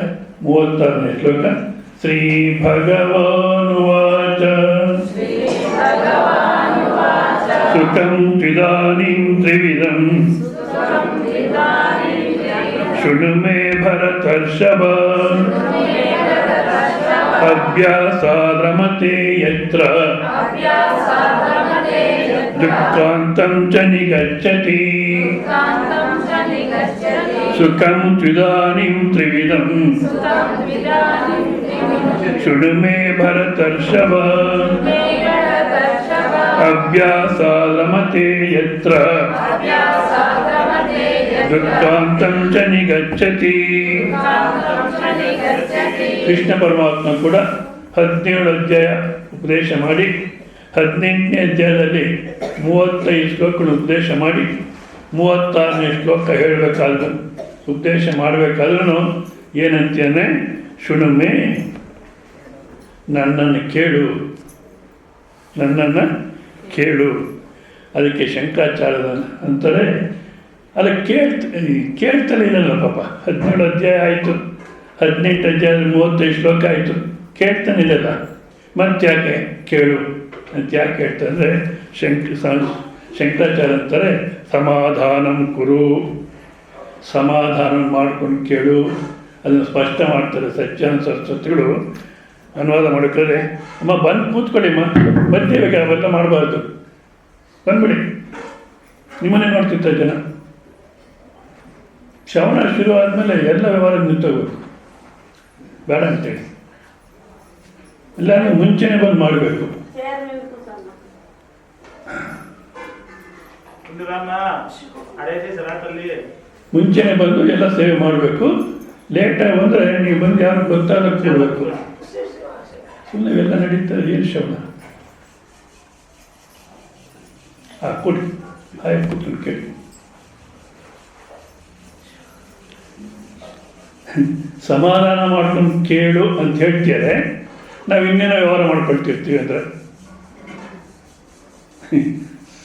36ನೇ ಶ್ಲೋಕ. ಶ್ರೀ ಭಗವಾನುವಾಚ ಸುಖಂ ತ್ವಿದಾನೀಂ ತ್ರಿವಿಧಂ ಶೃಣು ಮೇ ಭರತರ್ಷಭ ಅಭ್ಯಾಸಾದ್ರಮತೆ ಯತ್ರ ದುಃಖಾಂತಂ ಚ ನಿಗಚ್ಚತಿ ಸುಖಂ ತ್ವಿದಾನಿಂ ತ್ರಿವಿಧಂ ಶೃಣು ಮೇ ಭರತರ್ಷಭ ಅಭ್ಯಾಸಾದ್ರಮತೆ ಯತ್ರ ದುಃಖಾಂತಂ ಚ ನಿಗಚ್ಚತಿ. ಕೃಷ್ಣ ಪರಮಾತ್ಮ ಕೂಡ 17 ಅಧ್ಯಾಯ ಉಪದೇಶ ಮಾಡಿ 18ನೇ ಅಧ್ಯಾಯದಲ್ಲಿ 35 ಶ್ಲೋಕಗಳು ಉಪದೇಶ ಮಾಡಿ 36ನೇ ಶ್ಲೋಕ ಹೇಳಬೇಕಾದ್ರು ಉಪದೇಶ ಮಾಡಬೇಕಾದ್ರೂ ಏನಂತಾನೆ, ಶೃಣುಮೆ, ನನ್ನನ್ನು ಕೇಳು, ನನ್ನನ್ನು ಕೇಳು. ಅದಕ್ಕೆ ಶಂಕರಾಚಾರ್ಯದ ಅಂತಾರೆ, ಅದಕ್ಕೆ ಕೇಳ್ತಲೇ ಇರಲ್ಲ ಪಾಪ. 17 ಅಧ್ಯಾಯ ಆಯಿತು, 18 ಅಧ್ಯಾಯದಲ್ಲಿ 35 ಶ್ಲೋಕ ಆಯಿತು, ಕೇಳ್ತಾನೆ ಇರಲ್ಲ. ಮತ್ತೆ ಯಾಕೆ ಕೇಳು ಅಂತ ಯಾಕೆ ಹೇಳ್ತಾರೆ? ಶಂಕರಾಚಾರ್ಯ ಅಂತಾರೆ, ಸಮಾಧಾನಂ ಕುರು, ಸಮಾಧಾನ ಮಾಡ್ಕೊಂಡು ಕೇಳು. ಅದನ್ನು ಸ್ಪಷ್ಟ ಮಾಡ್ತಾರೆ ಸಚ್ಚಾನಂದ ಸರಸ್ವತಿಗಳು ಅನುವಾದ ಮಾಡ್ತಾರೆ. ಅಮ್ಮ ಬಂದು ಕೂತ್ಕೊಳ್ಳಿಮ್ಮ, ಬರ್ತೀವಿ, ಅವೆಲ್ಲ ಮಾಡಬಾರ್ದು, ಬಂದ್ಬಿಡಿ, ನಿಮ್ಮನ್ನೇ ನೋಡ್ತಿರ್ತಾರೆ ಜನ. ಶ್ರವಣ ಶುರು ಆದಮೇಲೆ ಎಲ್ಲ ವ್ಯವಹಾರ ನಿಂತೋಗ್ಬೇಕು, ಬೇಡ ಅಂತೇಳಿ ಎಲ್ಲರೂ ಮುಂಚೆನೇ ಬಂದು ಮಾಡಬೇಕು. ಮುಂಚೆನೇ ಬಂದು ಎಲ್ಲ ಸೇವೆ ಮಾಡಬೇಕು. ಲೇಟಾಗಿ ಬಂದರೆ ನೀವು ಬಂದು ಯಾರು ಗೊತ್ತಾಗಕ್ಕೆ ಕೊಡಬೇಕು. ಸುಮ್ಮನೆ ಎಲ್ಲ ನಡೀತದೆ, ಏನು ಶ್ರವಣ? ಕೊಡಿ, ಹಾಯ್ ಕೂತ್ಕೊಂಡು ಕೇಳಿ. ಸಮಾಧಾನ ಮಾಡ್ಕೊಂಡು ಕೇಳು ಅಂತ ಹೇಳ್ತಿದ್ದಾರೆ, ನಾವು ಇನ್ನೇನೋ ವ್ಯವಹಾರ ಮಾಡ್ಕೊಳ್ತಿರ್ತೀವಿ. ಅಂದರೆ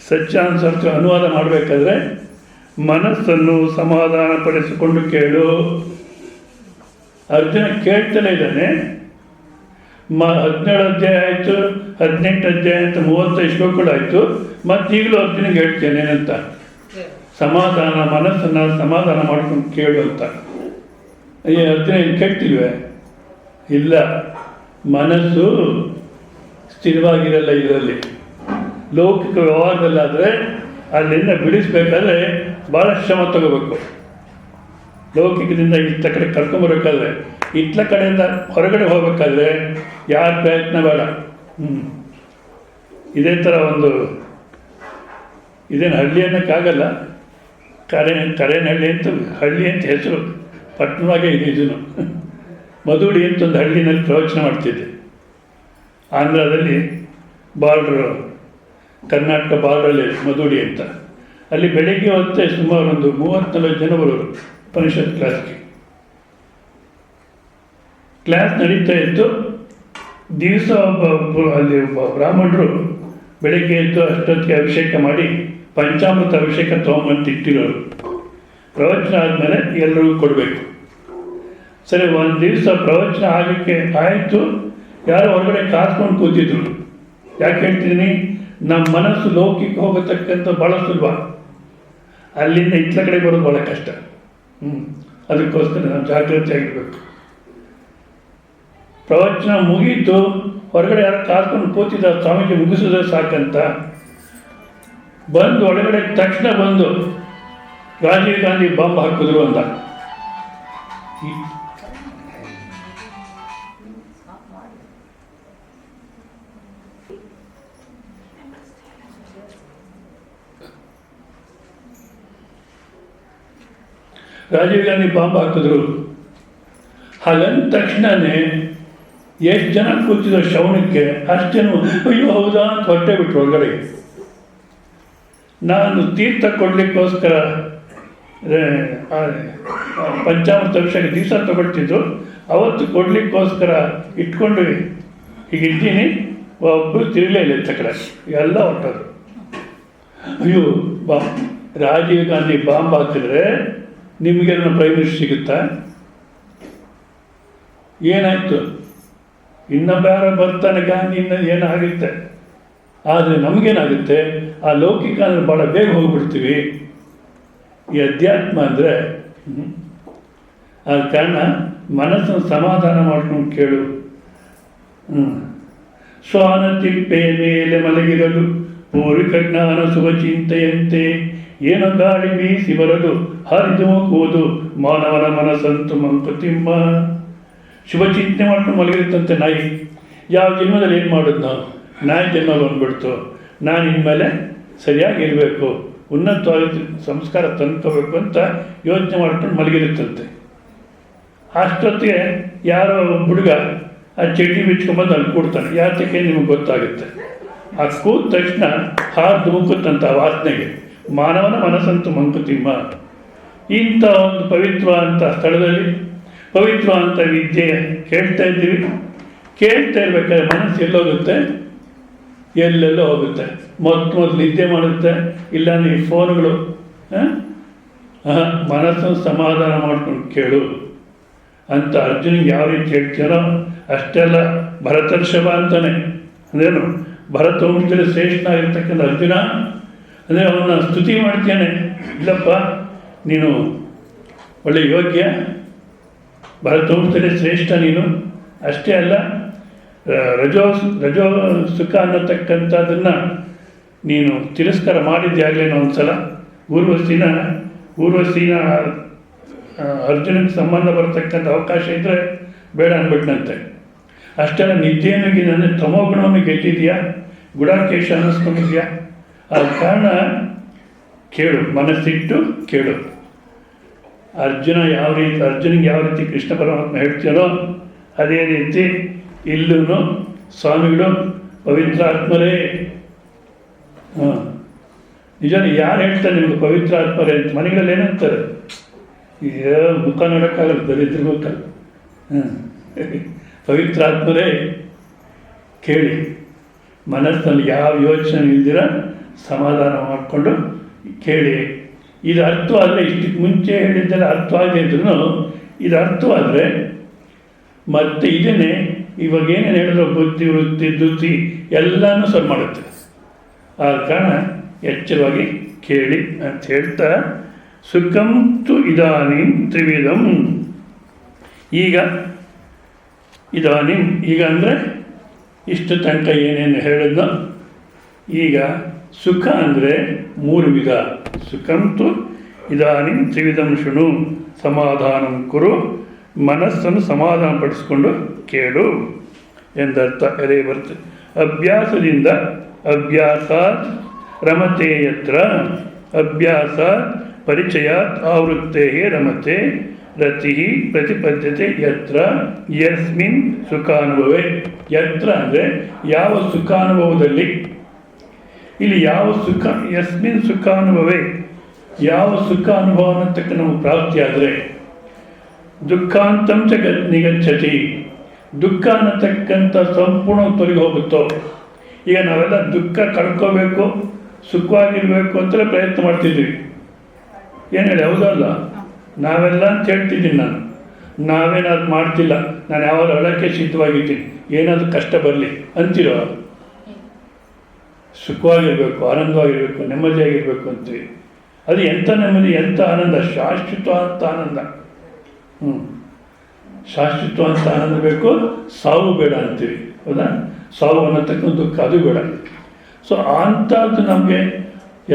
ಸಚ್ಚಾನಂದ ಸರಸ್ವತಿ ಅನುವಾದ ಮಾಡಬೇಕಾದ್ರೆ ಮನಸ್ಸನ್ನು ಸಮಾಧಾನ ಪಡಿಸಿಕೊಂಡು ಕೇಳು. ಅರ್ಜುನ ಕೇಳ್ತಲೇ ಇದ್ದಾನೆ. 17 ಅಧ್ಯಾಯ ಆಯಿತು, 18 ಅಧ್ಯಾಯ ಅಂತ 35 ಶ್ಲೋಕಗಳಾಯಿತು. ಮತ್ತೀಗಲೂ ಅರ್ಜುನಿಗೆ ಹೇಳ್ತೇನೆ ಏನಂತ, ಸಮಾಧಾನ, ಮನಸ್ಸನ್ನು ಸಮಾಧಾನ ಮಾಡ್ಕೊಂಡು ಕೇಳು ಅಂತ. ಅರ್ಜುನ ಏನು ಕೇಳ್ತಿಲ್ವೇ? ಇಲ್ಲ, ಮನಸ್ಸು ಸ್ಥಿರವಾಗಿರಲ್ಲ ಇದರಲ್ಲಿ. ಲೌಕಿಕ ವ್ಯವಹಾರದಲ್ಲಾದರೆ ಅಲ್ಲಿಂದ ಬಿಡಿಸ್ಬೇಕಾದ್ರೆ ಭಾಳ ಶ್ರಮ ತಗೋಬೇಕು. ಲೌಕಿಕದಿಂದ ಇತ್ತ ಕಡೆ ಕರ್ಕೊಂಬರ್ಬೇಕಾದ್ರೆ, ಇಟ್ಲ ಕಡೆಯಿಂದ ಹೊರಗಡೆ ಹೋಗ್ಬೇಕಾದ್ರೆ ಯಾರ ಪ್ರಯತ್ನ ಬೇಡ. ಇದೇ ಥರ ಒಂದು ಇದೇನು ಹಳ್ಳಿ ಅನ್ನೋಕ್ಕಾಗಲ್ಲ, ಕರೇನಹಳ್ಳಿ ಅಂತ ಹಳ್ಳಿ ಅಂತ ಹೆಸರು, ಪಟ್ಟಣವಾಗೇ ಇದೆ. ಇದನ್ನು ಮಧುಡಿ ಅಂತ ಒಂದು ಹಳ್ಳಿನಲ್ಲಿ ಪ್ರವಚನ ಮಾಡ್ತಿದ್ದೆ. ಆಂಧ್ರದಲ್ಲಿ ಬಾರ್ಡ್ರು, ಕರ್ನಾಟಕ ಬಾರ್ಡ್ರಲ್ಲಿ ಮಧುಡಿ ಅಂತ. ಅಲ್ಲಿ ಬೆಳಗ್ಗೆ ಹೊತ್ತೆ ಸುಮಾರು ಒಂದು 30-40 ಜನ ಬರೋರು ಉಪನಿಷತ್ ಕ್ಲಾಸ್ ನಡೀತಾ ಇತ್ತು. ದಿವಸ ಅಲ್ಲಿ ಒಬ್ಬ ಬ್ರಾಹ್ಮಣರು ಬೆಳಗ್ಗೆ ಎದ್ದು ಅಷ್ಟೊತ್ತಿಗೆ ಅಭಿಷೇಕ ಮಾಡಿ ಪಂಚಾಮೃತ ಅಭಿಷೇಕ ತೊಗೊಂಬಂದು ಇಟ್ಟಿರೋರು. ಪ್ರವಚನ ಆದಮೇಲೆ ಎಲ್ಲರಿಗೂ ಕೊಡಬೇಕು. ಸರಿ, ಒಂದು ದಿವಸ ಪ್ರವಚನ ಆಗಕ್ಕೆ ಆಯಿತು, ಯಾರೋ ಹೊರಗಡೆ ಕಾಸ್ಕೊಂಡು ಕೂತಿದ್ರು. ಯಾಕೆ ಹೇಳ್ತಿದ್ದೀನಿ, ನಮ್ಮ ಮನಸ್ಸು ಲೌಕಿಕ ಹೋಗತಕ್ಕಂಥ ಭಾಳ ಸುಲಭ, ಅಲ್ಲಿಂದ ಇತ್ಲ ಕಡೆ ಬರೋದು ಭಾಳ ಕಷ್ಟ. ಅದಕ್ಕೋಸ್ಕರ ನಾವು ಜಾಗೃತಿಯಾಗಿರ್ಬೇಕು. ಪ್ರವಚನ ಮುಗೀತು, ಹೊರಗಡೆ ಯಾರು ಕಾಸ್ಕೊಂಡು ಕೂತಿದ್ದ, ಸ್ವಾಮೀಜಿ ಮುಗಿಸಿದ್ರೆ ಸಾಕಂತ ಬಂದು ಒಳಗಡೆ ತಕ್ಷಣ ಬಂದು ರಾಜೀವ್ ಗಾಂಧಿ ಬಾಂಬ್ ಹಾಕಿದ್ರು ಅಂತ. ರಾಜೀವ್ ಗಾಂಧಿ ಬಾಂಬ್ ಹಾಕಿದ್ರು. ಹಾಗಂದ ತಕ್ಷಣವೇ ಎಷ್ಟು ಜನ ಕೂತಿದ್ರು ಶ್ರವಣಕ್ಕೆ, ಅಷ್ಟು ಜನ ಅಯ್ಯೋ ಹೌದಾ ಅಂತ ಹೊರಟೇ ಬಿಟ್ರು ಹೊರಗಡೆ. ನಾನು ತೀರ್ಥ ಕೊಡಲಿಕ್ಕೋಸ್ಕರ ಪಂಚಾಮೃತ ಅಭಿಷೇಕ ದಿವಸ ತಗೊಳ್ತಿದ್ದು, ಅವತ್ತು ಕೊಡಲಿಕ್ಕೋಸ್ಕರ ಇಟ್ಕೊಂಡು ಹೀಗಿದ್ದೀನಿ, ಒಬ್ಬರು ತಿರುಗಲೇ ಇಲ್ಲ ಇತ್ತ ಕಡೆ, ಎಲ್ಲ ಹೊರಟರು. ಅಯ್ಯೋ ರಾಜೀವ್ ಗಾಂಧಿ ಬಾಂಬ್ ಹಾಕಿದ್ರೆ ನಿಮಗೇನೋ ಪ್ರೈಮ್ ಮಿನಿಸ್ಟರ್ ಸಿಗುತ್ತಾ? ಏನಾಯಿತು? ಇನ್ನೊಬ್ಬ ಯಾರೋ ಬರ್ತಾನೆ ಗಾಂಧಿ, ಏನಾಗುತ್ತೆ. ಆದರೆ ನಮಗೇನಾಗುತ್ತೆ, ಆ ಲೌಕಿಕ ಅಂದರೆ ಭಾಳ ಬೇಗ ಹೋಗ್ಬಿಡ್ತೀವಿ. ಈ ಅಧ್ಯಾತ್ಮ ಅಂದರೆ ಆದ ಕಾರಣ ಮನಸ್ಸನ್ನು ಸಮಾಧಾನ ಮಾಡ್ಕೊಂಡು ಕೇಳು. ಶ್ವಾನ ತಿಪ್ಪೆ ಮೇಲೆ ಮಲಗಿರಲು ಪೂರ್ವಿಕ ಜ್ಞಾನ ಶುಭ ಚಿಂತೆಯಂತೆ ಏನು ಗಾಳಿ ಬೀಸಿ ಬರಲು ಹರಿದು ಹೋಗುವುದು ಮಾನವನ ಮನಸ್ಸಂತು ಮಂಕುತಿಮ್ಮ. ಶುಭ ಚಿಂತೆ ಮಾಡ್ಕೊಂಡು ಮಲಗಿರುತ್ತಂತೆ ನಾಯಿ. ಯಾವ ಜನ್ಮದಲ್ಲಿ ಏನು ಮಾಡೋದು ನಾವು? ನಾಯಿ ಜನ್ಮ ಬಂದ್ಬಿಡ್ತು, ನಾನು ಇನ್ಮೇಲೆ ಸರಿಯಾಗಿರಬೇಕು, ಉನ್ನತವಾಗಿ ಸಂಸ್ಕಾರ ತಂದ್ಕೋಬೇಕು ಅಂತ ಯೋಚನೆ ಮಾಡ್ಕೊಂಡು ಮಲಗಿರುತ್ತಂತೆ. ಅಷ್ಟೊತ್ತಿಗೆ ಯಾರೋ ಹುಡುಗ ಆ ಚಡ್ಡಿ ಬಿಚ್ಕೊಂಬಂದು ಅಲ್ಲಿ ಕೂಡ್ತಾನೆ. ಯಾತಕ್ಕೆ ನಿಮಗೆ ಗೊತ್ತಾಗುತ್ತೆ. ಆ ಕೂದ ತಕ್ಷಣ ಹಾರ್ದು ಮುಕ್ಕುತ್ತಂತ ವಾಸನೆಗೆ. ಮಾನವನ ಮನಸ್ಸಂತೂ ಮಂಕುತಿಮ್ಮ. ಇಂಥ ಒಂದು ಪವಿತ್ರವಾದಂಥ ಸ್ಥಳದಲ್ಲಿ ಪವಿತ್ರವಾದಂಥ ವಿದ್ಯೆ ಕೇಳ್ತಾ ಇದ್ದೀವಿ. ಕೇಳ್ತಾ ಇರ್ಬೇಕಾದ್ರೆ ಮನಸ್ಸು ಎಲ್ಲೋಗುತ್ತೆ, ಎಲ್ಲೆಲ್ಲೋ ಹೋಗುತ್ತೆ. ಮೊದಲು ನಿದ್ದೆ ಮಾಡುತ್ತೆ, ಇಲ್ಲ ಈ ಫೋನ್ಗಳು. ಮನಸ್ಸನ್ನು ಸಮಾಧಾನ ಮಾಡ್ಕೊಂಡು ಕೇಳು ಅಂತ ಅರ್ಜುನಿಗೆ ಯಾವ ರೀತಿ ಹೇಳ್ತೀರೋ ಅಷ್ಟೆಲ್ಲ ಭರತರ್ಷಭ ಅಂತಾನೆ. ಅಂದ್ರೇನು? ಭರತ ವಂಶದಲ್ಲಿ ಶ್ರೇಷ್ಠನಾಗಿರ್ತಕ್ಕಂಥ ಅರ್ಜುನ ಅಂದರೆ ಅವನ್ನ ಸ್ತುತಿ ಮಾಡ್ತೇನೆ. ಇಲ್ಲಪ್ಪ, ನೀನು ಒಳ್ಳೆ ಯೋಗ್ಯ, ಭರತ ವಂಶದಲ್ಲಿ ಶ್ರೇಷ್ಠ ನೀನು. ಅಷ್ಟೇ ಅಲ್ಲ, ರಜೋ ಸುಖ ಅನ್ನತಕ್ಕಂಥದ್ದನ್ನು ನೀನು ತಿರಸ್ಕಾರ ಮಾಡಿದ್ಯಾಗಲೇನೋ ಒಂದು ಸಲ. ಊರ್ವಶಿನ ಅರ್ಜುನಕ್ಕೆ ಸಂಬಂಧ ಬರತಕ್ಕಂಥ ಅವಕಾಶ ಇದ್ದರೆ ಬೇಡ ಅಂದ್ಬಿಟ್ನಂತೆ. ಅಷ್ಟೆಲ್ಲ ನಿದ್ದೆಯನ್ನು ಅಂದರೆ ತಮೋಗುಣವನ್ನು ಗೆದ್ದಿದೆಯಾ, ಗುಡಾಕೇಶ ಅನ್ನಿಸ್ಕೊಂಡಿದ್ಯಾ? ಆದ ಕಾರಣ ಕೇಳು, ಮನಸ್ಸಿಟ್ಟು ಕೇಳು. ಅರ್ಜುನಿಗೆ ಯಾವ ರೀತಿ ಕೃಷ್ಣ ಪರಮಾತ್ಮ ಹೇಳ್ತೀರೋ ಅದೇ ರೀತಿ ಇಲ್ಲೂ ಸ್ವಾಮಿಗಳು ಪವಿತ್ರ ಆತ್ಮರೇ. ನಿಜ ಯಾರು ಹೇಳ್ತಾರೆ ನಿಮಗೆ ಪವಿತ್ರ ಆತ್ಮರೇ ಅಂತ? ಮನೆಗಳಲ್ಲಿ ಏನಂತಾರೆ? ಮುಖ ನೋಡೋಕ್ಕಾಗಲ್ಲ, ದರಿದ್ರ ಮುಖ. ಪವಿತ್ರ ಆತ್ಮರೇ ಕೇಳಿ, ಮನಸ್ಸಿನಲ್ಲಿ ಯಾವ ಯೋಚನೆ ಇಲ್ದಿರ ಸಮಾಧಾನ ಮಾಡಿಕೊಂಡು ಕೇಳಿ. ಇದು ಅರ್ಥವಾದರೆ, ಇಷ್ಟಕ್ಕೆ ಮುಂಚೆ ಹೇಳಿದ್ದೆಲ್ಲ ಅರ್ಥವಾಗದೇ ಇದ್ರೂ ಇದು ಅರ್ಥವಾದರೆ ಮತ್ತೆ ಇದನ್ನೇ ಇವಾಗ ಏನೇನು ಹೇಳಿದ್ರು ಬುದ್ಧಿ, ವೃತ್ತಿ, ಧೃತಿ ಎಲ್ಲನೂ ಸರಿ ಮಾಡುತ್ತೆ. ಆದ ಕಾರಣ ಎಚ್ಚರವಾಗಿ ಕೇಳಿ ಅಂತ ಹೇಳ್ತಾ, ಸುಖಂ ತು ಇದಾನಿಂ ತ್ರಿವಿಧಂ. ಈಗ ಈಗ ಅಂದರೆ ಇಷ್ಟು ತನಕ ಏನೇನು ಹೇಳಿದ್ನೋ, ಈಗ ಸುಖ ಅಂದರೆ 3 ವಿಧ. ಸುಖಂತು ಇದಾನಿಂ ತ್ರಿವಿಧಂ ಶೃಣು ಸಮಾಧಾನಂ ಕುರು. ಮನಸ್ಸನ್ನು ಸಮಾಧಾನ ಪಡಿಸ್ಕೊಂಡು ಕೇಳು ಎಂದರ್ಥ. ಎದೆ ಬರ್ತದೆ. ಅಭ್ಯಾಸದಿಂದ ಅಭ್ಯಾಸಾತ್ ರಮತೆ ಯತ್ರ ಅಭ್ಯಾಸಾತ್ ಪರಿಚಯಾತ್ ಆವೃತ್ತೇ ರಮತೆ ರತಿ ಪ್ರತಿಪದ್ಯತೆ ಯತ್ರ ಯಸ್ಮಿನ್ ಸುಖಾನುಭವೇ. ಯತ್ರ ಅಂದರೆ ಯಾವ ಸುಖಾನುಭವದಲ್ಲಿ, ಇಲ್ಲಿ ಯಾವ ಸುಖ, ಯಸ್ಮಿನ್ ಸುಖಾನುಭವೇ, ಯಾವ ಸುಖ ಅನುಭವ ಅನ್ನತಕ್ಕ ನಮಗೆ ಪ್ರಾಪ್ತಿಯಾದರೆ ದುಃಖಾಂತಂಚ ನಿಗಚ್ಚತಿ, ದುಃಖ ಅನ್ನತಕ್ಕಂಥ ಸಂಪೂರ್ಣ ತೊಲಗಿ ಹೋಗುತ್ತೋ. ಈಗ ನಾವೆಲ್ಲ ದುಃಖ ಕಳ್ಕೋಬೇಕು, ಸುಖವಾಗಿರಬೇಕು ಅಂತಲೇ ಪ್ರಯತ್ನ ಮಾಡ್ತಿದ್ದೀವಿ. ಏನು ಹೇಳಿ, ಹೌದಲ್ಲ? ನಾವೆಲ್ಲ ಅಂತ ಹೇಳ್ತಿದ್ದೀನಿ ನಾನು. ನಾವೇನಾದ್ರು ಮಾಡ್ತಿಲ್ಲ, ನಾನು ಯಾವಾಗ ಅಳಕ್ಕೆ ಸಿದ್ಧವಾಗಿದ್ದೀನಿ, ಏನಾದರೂ ಕಷ್ಟ ಬರಲಿ ಅಂತೀರೋ? ಸುಖವಾಗಿರಬೇಕು, ಆನಂದವಾಗಿರಬೇಕು, ನೆಮ್ಮದಿಯಾಗಿರಬೇಕು ಅಂತೀವಿ. ಅದು ಎಂಥ ನೆಮ್ಮದಿ, ಎಂಥ ಆನಂದ, ಶಾಶ್ವತ ಅಂತ ಆನಂದ. ಶಾಶ್ವತ ಅಂತ ಆನಂದ ಬೇಕು, ಸಾವು ಬೇಡ ಅಂತೀವಿ. ಹೌದಾ? ಸಾವು ಅನ್ನತಕ್ಕಂಥ ದುಃಖ ಅದು ಬೇಡ. ಸೊ ಅಂಥದ್ದು ನಮಗೆ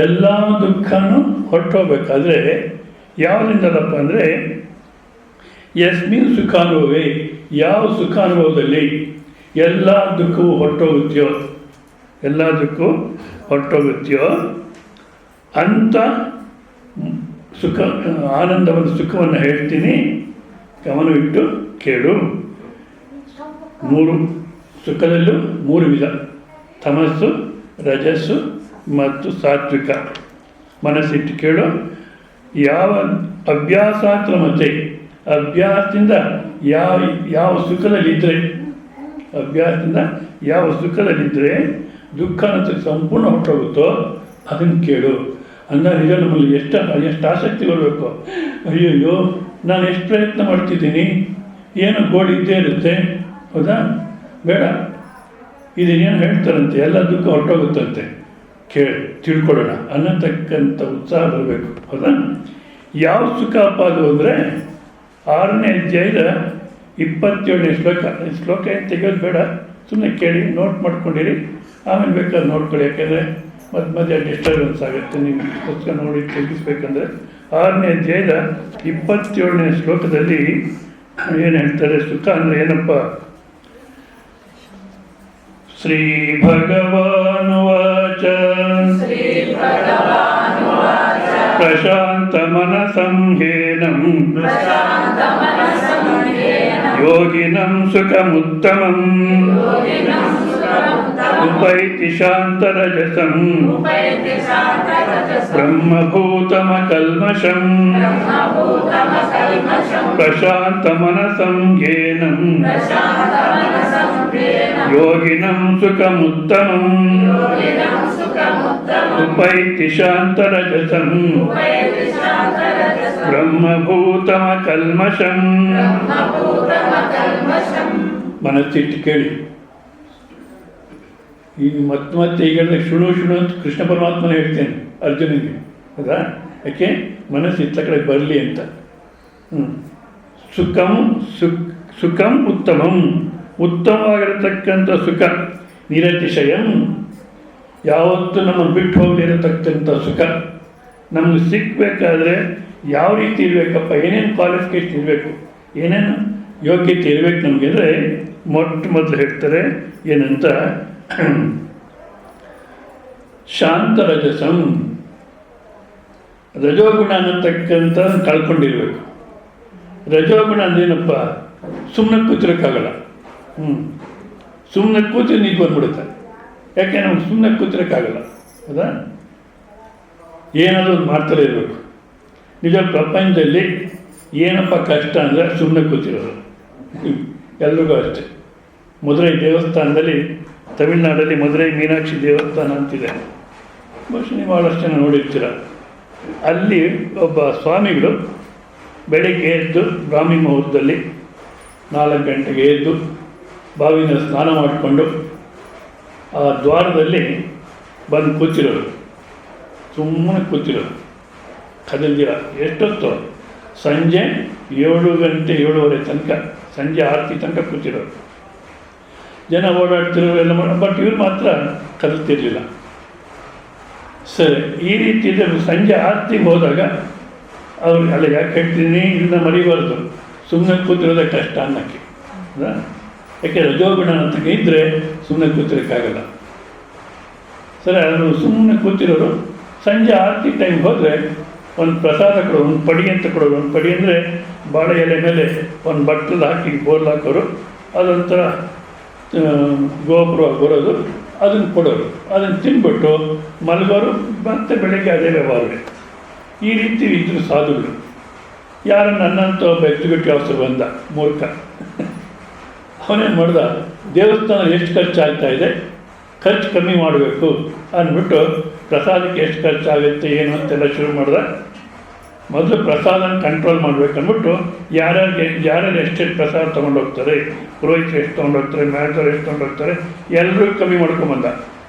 ಎಲ್ಲ ದುಃಖನೂ ಹೊರಟೋಗ್ಬೇಕಾದ್ರೆ ಯಾವುದಿಂದಲಪ್ಪ ಅಂದರೆ ಯಸ್ಮಿನ್ ಸುಖಾನುಭವೇ, ಯಾವ ಸುಖಾನುಭವದಲ್ಲಿ ಎಲ್ಲ ದುಃಖವೂ ಹೊರಟೋಗುತ್ತೆಯೋ, ಎಲ್ಲ ದುಃಖವೂ ಹೊರಟೋಗುತ್ತೆಯೋ ಅಂಥ ಸುಖ, ಆನಂದವನ್ನು, ಸುಖವನ್ನು ಹೇಳ್ತೀನಿ. ಗಮನವಿಟ್ಟು ಕೇಳು. 3 ಸುಖದಲ್ಲೂ 3 ವಿಧ: ತಮಸ್ಸು, ರಜಸ್ಸು ಮತ್ತು ಸಾತ್ವಿಕ. ಮನಸ್ಸಿಟ್ಟು ಕೇಳು. ಯಾವ ಅಭ್ಯಾಸಾತ್ರ ಮತ್ತೆ ಅಭ್ಯಾಸದಿಂದ ಯಾವ ಸುಖದಲ್ಲಿದ್ದರೆ, ಅಭ್ಯಾಸದಿಂದ ಯಾವ ಸುಖದಲ್ಲಿದ್ದರೆ ದುಃಖ ಅನ್ನೋದು ಸಂಪೂರ್ಣ ಹೊರಟೋಗುತ್ತೋ ಅದನ್ನು ಕೇಳು. ಅಂದರೆ ನಿಜ ನಮ್ಮಲ್ಲಿ ಎಷ್ಟು ಆಸಕ್ತಿ ಬರಬೇಕು. ಅಯ್ಯಯ್ಯೋ, ನಾನು ಎಷ್ಟು ಪ್ರಯತ್ನ ಮಾಡ್ತಿದ್ದೀನಿ, ಏನೋ ಗೋಳು ಇದ್ದೇ ಇರುತ್ತೆ. ಹೌದಾ? ಬೇಡ, ಇದನ್ನೇನು ಹೇಳ್ತಾರಂತೆ, ಎಲ್ಲ ದುಃಖ ಹೊರಟೋಗುತ್ತಂತೆ, ತಿಳ್ಕೊಳ್ಳೋಣ ಅನ್ನತಕ್ಕಂಥ ಉತ್ಸಾಹ ಬರಬೇಕು. ಹೌದಾ? ಯಾವ ಸುಖ ಅಪ್ಪ ಅದು ಅಂದರೆ 6ನೇ ಅಧ್ಯಾಯದ 27ನೇ ಶ್ಲೋಕ. ಶ್ಲೋಕ ಏನು ತೆಗೆಯೋದು ಬೇಡ, ಸುಮ್ಮನೆ ಕೇಳಿ, ನೋಟ್ ಮಾಡ್ಕೊಂಡಿರಿ, ಆಮೇಲೆ ಬೇಕಾದ್ರೆ ನೋಡ್ಕೊಳ್ಳಿ. ಯಾಕೆಂದರೆ ಮಧ್ಯೆ ಡಿಸ್ಟರ್ಬೆನ್ಸ್ ಆಗುತ್ತೆ ನೀವು ಪುಸ್ತಕ ನೋಡಿ ತೆಗಿಸ್ಬೇಕಂದ್ರೆ. 6ನೇ ಅಧ್ಯಾಯದ 27ನೇ ಶ್ಲೋಕದಲ್ಲಿ ಏನು ಹೇಳ್ತಾರೆ? ಸುಖ ಅಂದರೆ ಏನಪ್ಪ? ಶ್ರೀ ಭಗವಾನುವಾಚ ಪ್ರಶಾಂತ ಮನಸಂ ಹೇನಂ ಯೋಗಿನಂ ಸುಖಮುತ್ತಮಂ उपैति शान्तरजसं ब्रह्मभूतमकल्मषं प्रशान्तमनसं येनं योगिनं सुखमुत्तमं उपैति शान्तरजसं ब्रह्मभूतमकल्मषं. ಮನಸ್ಸಿಟ್ಟು ಕೇಳಿ. ಈಗ ಮತ್ತೆ ಈಗ ಹೇಳಿದ್ರೆ ಶುಣು ಅಂತ ಕೃಷ್ಣ ಪರಮಾತ್ಮನ ಹೇಳ್ತೇನೆ ಅರ್ಜುನಿಗೆ, ಹೌದಾ? ಯಾಕೆ? ಮನಸ್ಸು ಇತ್ತ ಕಡೆ ಬರಲಿ ಅಂತ. ಸುಖಂ ಉತ್ತಮಂ, ಉತ್ತಮವಾಗಿರತಕ್ಕಂಥ ಸುಖ. ನಿರತಿಶಯಂ, ಯಾವತ್ತೂ ನಮ್ಮ ಬಿಟ್ಟು ಹೋಗಲಿರತಕ್ಕಂಥ ಸುಖ ನಮ್ಗೆ ಸಿಕ್ಕಬೇಕಾದ್ರೆ ಯಾವ ರೀತಿ ಇರಬೇಕಪ್ಪ, ಏನೇನು ಕ್ವಾಲಿಫಿಕೇಷನ್ ಇರಬೇಕು, ಏನೇನು ಯೋಗ್ಯತೆ ಇರಬೇಕು ನಮಗೆ ಅಂದರೆ ಮೊದಲು ಹೇಳ್ತಾರೆ ಏನಂತ, ಶಾಂತರಜಸಂ, ರಜೋಗುಣ ಅನ್ನತಕ್ಕಂಥ ಕಳ್ಕೊಂಡಿರ್ಬೇಕು. ರಜೋಗುಣ ಅಂದೇನಪ್ಪ? ಸುಮ್ಮನೆ ಕೂತಿರೋಕ್ಕಾಗಲ್ಲ. ಸುಮ್ಮನೆ ಕೂತಿ ನಿಂತು ಬಂದ್ಬಿಡುತ್ತೆ. ಯಾಕೆ? ನಮ್ಗೆ ಸುಮ್ಮನೆ ಕೂತಿರೋಕ್ಕಾಗಲ್ಲ, ಹೌದಾ? ಏನಾದರೂ ಒಂದು ಮಾಡ್ತಾನೆ ಇರಬೇಕು. ನಿಜ ಪ್ರಪಂಚದಲ್ಲಿ ಏನಪ್ಪ ಕಷ್ಟ ಅಂದರೆ ಸುಮ್ಮನೆ ಕೂತಿರೋದು. ಎಲ್ರಿಗೂ ಅಷ್ಟೆ. ಮಧುರೈ ದೇವಸ್ಥಾನದಲ್ಲಿ, ತಮಿಳ್ನಾಡಲ್ಲಿ ಮಧುರೈ ಮೀನಾಕ್ಷಿ ದೇವಸ್ಥಾನ ಅಂತಿದೆ, ಬಹುಶಃ ನೀವು ಭಾಳಷ್ಟು ಜನ ನೋಡಿರ್ತೀರ. ಅಲ್ಲಿ ಒಬ್ಬ ಸ್ವಾಮಿಗಳು ಬೆಳಗ್ಗೆ ಎದ್ದು ಬ್ರಾಹ್ಮಿ ಮುಹೂರ್ತದಲ್ಲಿ 4 ಗಂಟೆಗೆ ಎದ್ದು ಬಾವಿನ ಸ್ನಾನ ಮಾಡಿಕೊಂಡು ಆ ದ್ವಾರದಲ್ಲಿ ಬಂದು ಕೂತಿರೋರು, ಸುಮ್ಮನೆ ಕೂತಿರೋರು, ಕದಲ್ದಿರ. ಎಷ್ಟೊತ್ತು? ಸಂಜೆ 7 ಗಂಟೆ 7:30 ತನಕ, ಸಂಜೆ ಆರತಿ ತನಕ ಕೂತಿರೋರು. ಜನ ಓಡಾಡ್ತಿರೋರು ಎಲ್ಲ ಬಟ್ ಇವ್ರು ಮಾತ್ರ ಕದಲ್ತಿರ್ಲಿಲ್ಲ. ಸರಿ, ಈ ರೀತಿ ಸಂಜೆ ಆರತಿಗೆ ಹೋದಾಗ ಅವ್ರು ಅಲ್ಲ ಯಾಕೆ ಹೇಳ್ತೀನಿ, ಇದನ್ನ ಮರಿಬಾರ್ದು, ಸುಮ್ಮನೆ ಕೂತಿರೋದೇ ಕಷ್ಟ ಅನ್ನೋಕ್ಕೆ. ಯಾಕೆ? ರಜೋಗುಣ ಅಂತ ಇದ್ದರೆ ಸುಮ್ಮನೆ ಕೂತಿರೋಕ್ಕಾಗಲ್ಲ. ಸರಿ, ಅವರು ಸುಮ್ಮನೆ ಕೂತಿರೋರು ಸಂಜೆ ಆರತಿ ಟೈಮ್ ಹೋದರೆ ಒಂದು ಪ್ರಸಾದ ಕೊಡೋರು, ಒಂದು ಪಡಿ ಅಂತ ಕೊಡೋರು. ಒಂದು ಪಡಿ ಅಂದರೆ ಬಾಳೆ ಎಲೆ ಮೇಲೆ ಒಂದು ಬಟ್ಟಲು ಹಾಕಿ ಬೋರ್ಲ್ ಹಾಕೋರು, ಅದೊಂಥರ ಗೋಪುರವಾಗಿ ಬರೋದು, ಅದನ್ನು ಕೊಡೋರು. ಅದನ್ನು ತಿನ್ಬಿಟ್ಟು ಮಲಗೋರು, ಮತ್ತೆ ಬೆಳಗ್ಗೆ ಅದೇ ವ್ಯವಹಾರವೇ. ಈ ರೀತಿ ಇದ್ರು ಸಾಧುಗಳು. ಯಾರು ನನ್ನಂತ ಒಬ್ಬ ಎಕ್ಸಿಕ್ಯೂಟಿವ್ ಆಫೀಸರ್ ಬಂದ, ಮೂರ್ಖ. ಅವನೇನು ಮಾಡ್ದ, ದೇವಸ್ಥಾನ ಎಷ್ಟು ಖರ್ಚಾಗ್ತಾ ಇದೆ, ಖರ್ಚು ಕಮ್ಮಿ ಮಾಡಬೇಕು ಅಂದ್ಬಿಟ್ಟು ಪ್ರಸಾದಕ್ಕೆ ಎಷ್ಟು ಖರ್ಚಾಗುತ್ತೆ ಏನು ಅಂತೆಲ್ಲ ಶುರು ಮಾಡ್ದ. ಮೊದಲು ಪ್ರಸಾದನ ಕಂಟ್ರೋಲ್ ಮಾಡಬೇಕು ಅಂದ್ಬಿಟ್ಟು ಯಾರ್ಯಾರು ಎಷ್ಟೆಷ್ಟು ಪ್ರಸಾದ ತೊಗೊಂಡೋಗ್ತಾರೆ, ಪುರೋಹಿತರು ಎಷ್ಟು ತೊಗೊಂಡೋಗ್ತಾರೆ, ಮ್ಯಾನೇಜರ್ ಎಷ್ಟು ತೊಗೊಂಡೋಗ್ತಾರೆ, ಎಲ್ಲರೂ ಕಮ್ಮಿ ಮಾಡ್ಕೊಂಬಂದ.